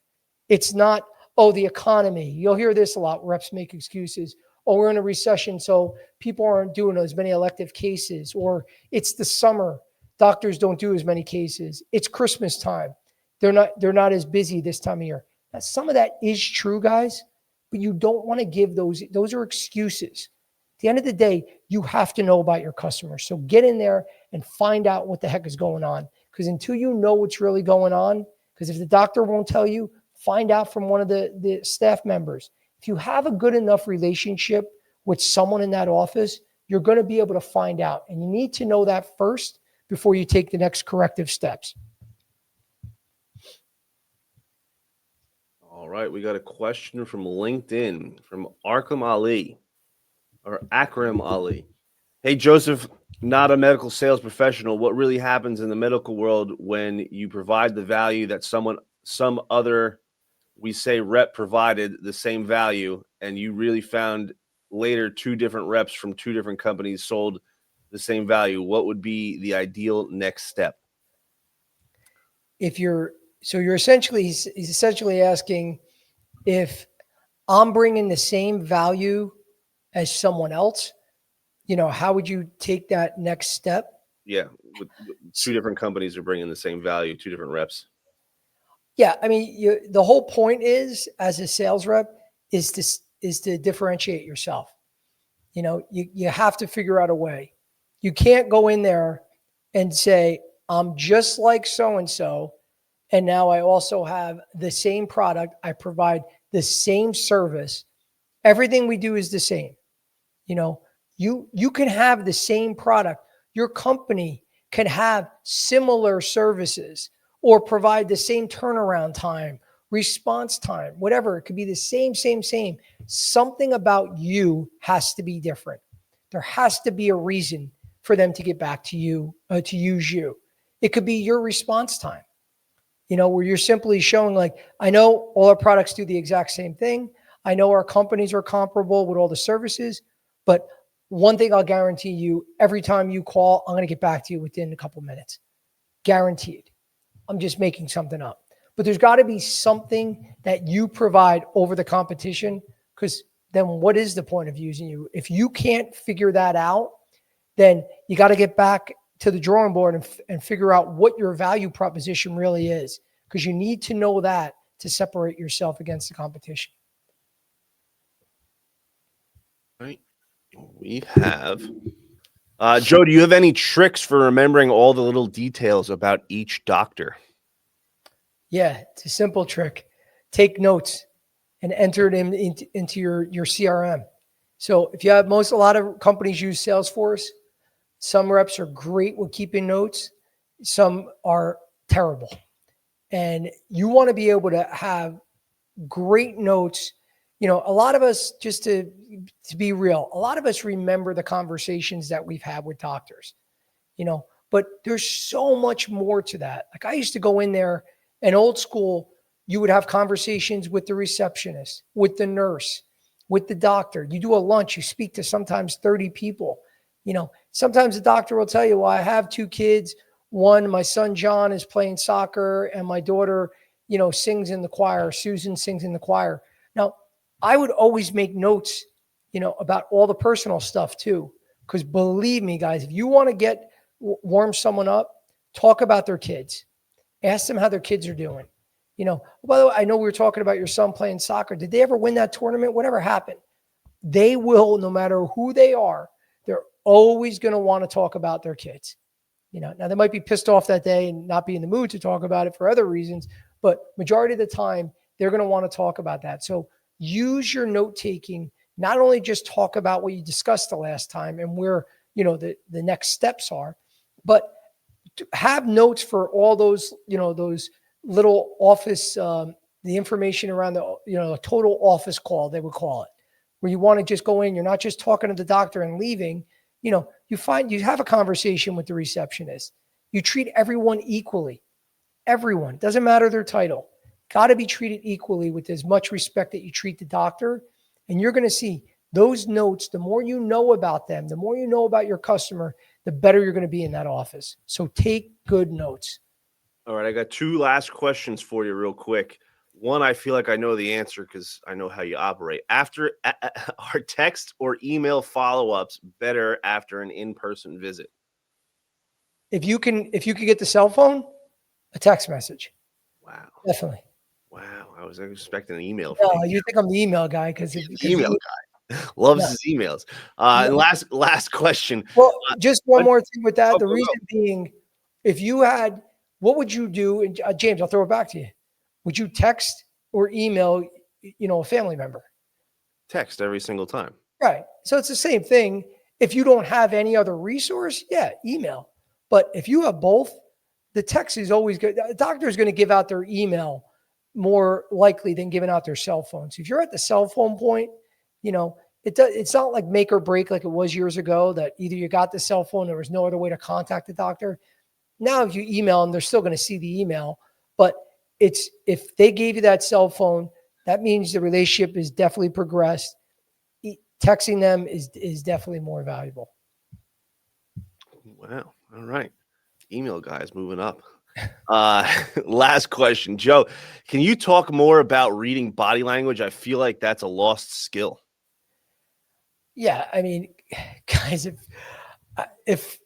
It's not, the economy. You'll hear this a lot. Reps make excuses. We're in a recession, so people aren't doing as many elective cases. Or it's the summer. Doctors don't do as many cases. It's Christmas time. They're not as busy this time of year. Now, some of that is true, guys, but you don't want to give those are excuses. At the end of the day, you have to know about your customers. So get in there and find out what the heck is going on. Because until you know what's really going on, because if the doctor won't tell you, find out from one of the staff members. If you have a good enough relationship with someone in that office, you're going to be able to find out. And you need to know that first before you take the next corrective steps. All right. We got a question from LinkedIn from Akram Ali. Hey, Joseph, not a medical sales professional. What really happens in the medical world when you provide the value that some other, we say rep provided the same value, and you really found later two different reps from two different companies sold the same value? What would be the ideal next step? You're essentially asking if I'm bringing the same value as someone else, how would you take that next step? Yeah. With two different companies are bringing the same value, two different reps. Yeah. I mean, the whole point is, as a sales rep, is to differentiate yourself. You have to figure out a way. You can't go in there and say, I'm just like so-and-so, and now I also have the same product. I provide the same service. Everything we do is the same. You can have the same product. Your company can have similar services or provide the same turnaround time, response time, whatever. It could be the same. Something about you has to be different. There has to be a reason for them to get back to you, to use you. It could be your response time, where you're simply showing, like, I know all our products do the exact same thing. I know our companies are comparable with all the services, but one thing I'll guarantee you, every time you call, I'm going to get back to you within a couple minutes. Guaranteed. I'm just making something up. But there's got to be something that you provide over the competition, because then what is the point of using you? If you can't figure that out, then you got to get back to the drawing board and figure out what your value proposition really is, because you need to know that to separate yourself against the competition. Right. We have. Joe, do you have any tricks for remembering all the little details about each doctor? Yeah, it's a simple trick. Take notes and enter it into your CRM. So if you have a lot of companies use Salesforce. Some reps are great with keeping notes. Some are terrible. And you want to be able to have great notes. A lot of us, just to be real, a lot of us remember the conversations that we've had with doctors, but there's so much more to that. Like I used to go in there and old school, you would have conversations with the receptionist, with the nurse, with the doctor. You do a lunch, you speak to sometimes 30 people. Sometimes the doctor will tell you, well, I have 2 kids. One, my son John is playing soccer, and my daughter, sings in the choir. Susan sings in the choir. Now, I would always make notes, about all the personal stuff too. Because believe me, guys, if you want to warm someone up, talk about their kids. Ask them how their kids are doing. By the way, I know we were talking about your son playing soccer. Did they ever win that tournament? Whatever happened, they will, no matter who they are, they're always going to want to talk about their kids. Now they might be pissed off that day and not be in the mood to talk about it for other reasons, but majority of the time they're going to want to talk about that. So use your note taking, not only just talk about what you discussed the last time and where, the next steps are, but have notes for all those, those little office, the information around the, a total office call, they would call it, where you want to just go in, you're not just talking to the doctor and leaving. You have a conversation with the receptionist. You treat everyone equally. Everyone, doesn't matter their title, got to be treated equally with as much respect that you treat the doctor. And you're going to see those notes, the more you know about them, the more you know about your customer, the better you're going to be in that office. So take good notes. All right. I got 2 last questions for you real quick. One, I feel like I know the answer because I know how you operate. Are text or email follow-ups better after an in-person visit? If you can get the cell phone, a text message. Wow. Definitely. Wow. I was expecting an email. No, you think I'm the email guy because email guy loves his emails. And last question. Well, just one more thing with that. Oh, The reason being, if you had, what would you do? And James, I'll throw it back to you. Would you text or email, a family member? Text every single time. Right. So it's the same thing. If you don't have any other resource, yeah, email. But if you have both, the text is always good. A doctor is going to give out their email more likely than giving out their cell phone. So if you're at the cell phone point, it's not like make or break like it was years ago that either you got the cell phone, there was no other way to contact the doctor. Now, if you email them, they're still going to see the email. But if they gave you that cell phone, that means the relationship is definitely progressed. Texting them is definitely more valuable. Wow. All right. Email guys moving up. Last question, Joe, can you talk more about reading body language? I feel like that's a lost skill. Yeah. I mean, guys, if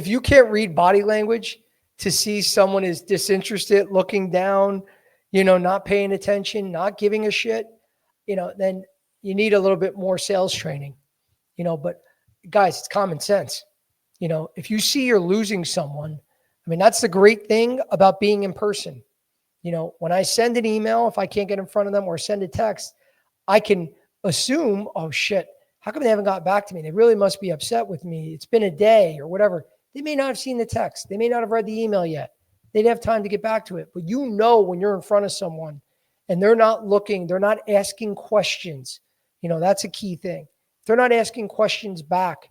you can't read body language to see someone is disinterested, looking down, not paying attention, not giving a shit, then you need a little bit more sales training, but guys, it's common sense. If you see you're losing someone, I mean, that's the great thing about being in person. When I send an email, if I can't get in front of them or send a text, I can assume, oh shit, how come they haven't got back to me? They really must be upset with me. It's been a day or whatever. They may not have seen the text. They may not have read the email yet. They didn't have time to get back to it. But when you're in front of someone and they're not looking, they're not asking questions. That's a key thing. If they're not asking questions back,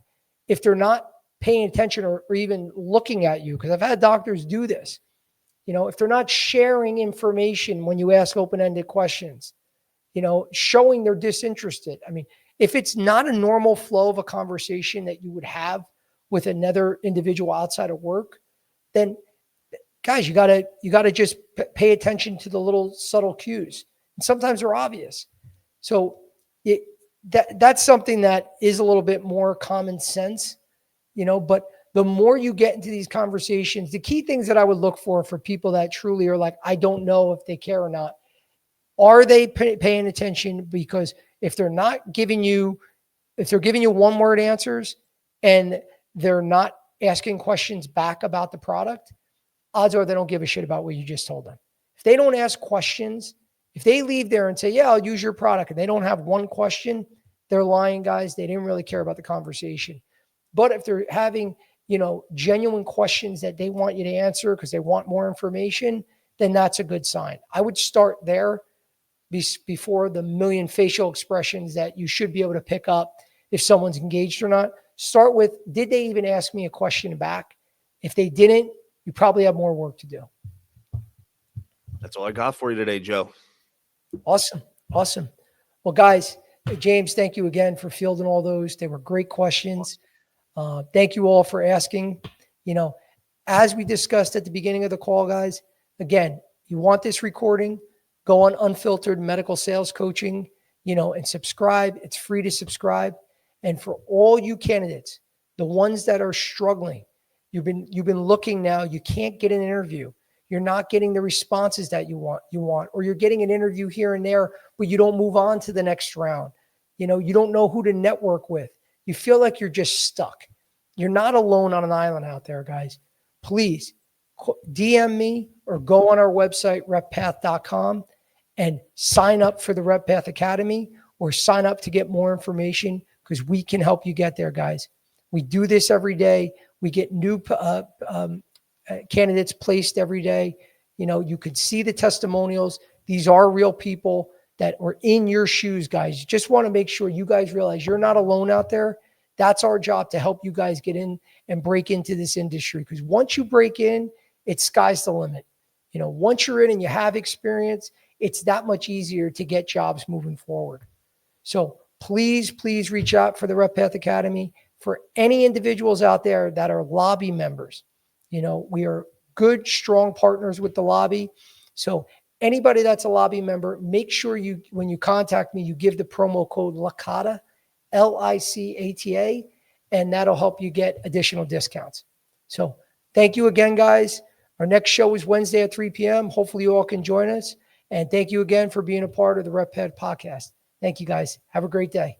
if they're not paying attention or even looking at you, because I've had doctors do this, if they're not sharing information when you ask open-ended questions, showing they're disinterested. I mean, if it's not a normal flow of a conversation that you would have with another individual outside of work, then guys, you gotta just pay attention to the little subtle cues. And sometimes they're obvious. So that's something that is a little bit more common sense, but the more you get into these conversations, the key things that I would look for people that truly are like, I don't know if they care or not. Are they paying attention? Because if they're not giving you, if they're giving you one word answers and they're not asking questions back about the product, odds are they don't give a shit about what you just told them. If they don't ask questions, if they leave there and say, yeah, I'll use your product, and they don't have one question, they're lying, guys. They didn't really care about the conversation. But if they're having, genuine questions that they want you to answer because they want more information, then that's a good sign. I would start there before the million facial expressions that you should be able to pick up if someone's engaged or not. Start with, did they even ask me a question back? If they didn't, you probably have more work to do. That's all I got for you today, Joe. Awesome. Well, guys, James, thank you again for fielding all those. They were great questions. Thank you all for asking. As we discussed at the beginning of the call, guys, again, you want this recording, go on Unfiltered Medical Sales Coaching, and subscribe. It's free to subscribe. And for all you candidates, the ones that are struggling, you've been looking now, you can't get an interview. You're not getting the responses that you want, or you're getting an interview here and there, but you don't move on to the next round. You don't know who to network with. You feel like you're just stuck. You're not alone on an island out there, guys. Please DM me or go on our website, RepPath.com, and sign up for the RepPath Academy, or sign up to get more information, because we can help you get there, guys. We do this every day. We get new candidates placed every day. You could see the testimonials. These are real people that are in your shoes, guys. Just want to make sure you guys realize you're not alone out there. That's our job, to help you guys get in and break into this industry. Because once you break in, it's sky's the limit. Once you're in and you have experience, it's that much easier to get jobs moving forward. So please reach out for the RepPath Academy. For any individuals out there that are lobby members, we are good, strong partners with the lobby. So anybody that's a lobby member, make sure when you contact me, you give the promo code Licata, Licata, and that'll help you get additional discounts. So thank you again, guys. Our next show is Wednesday at 3 p.m. Hopefully you all can join us. And thank you again for being a part of the RepPath podcast. Thank you, guys. Have a great day.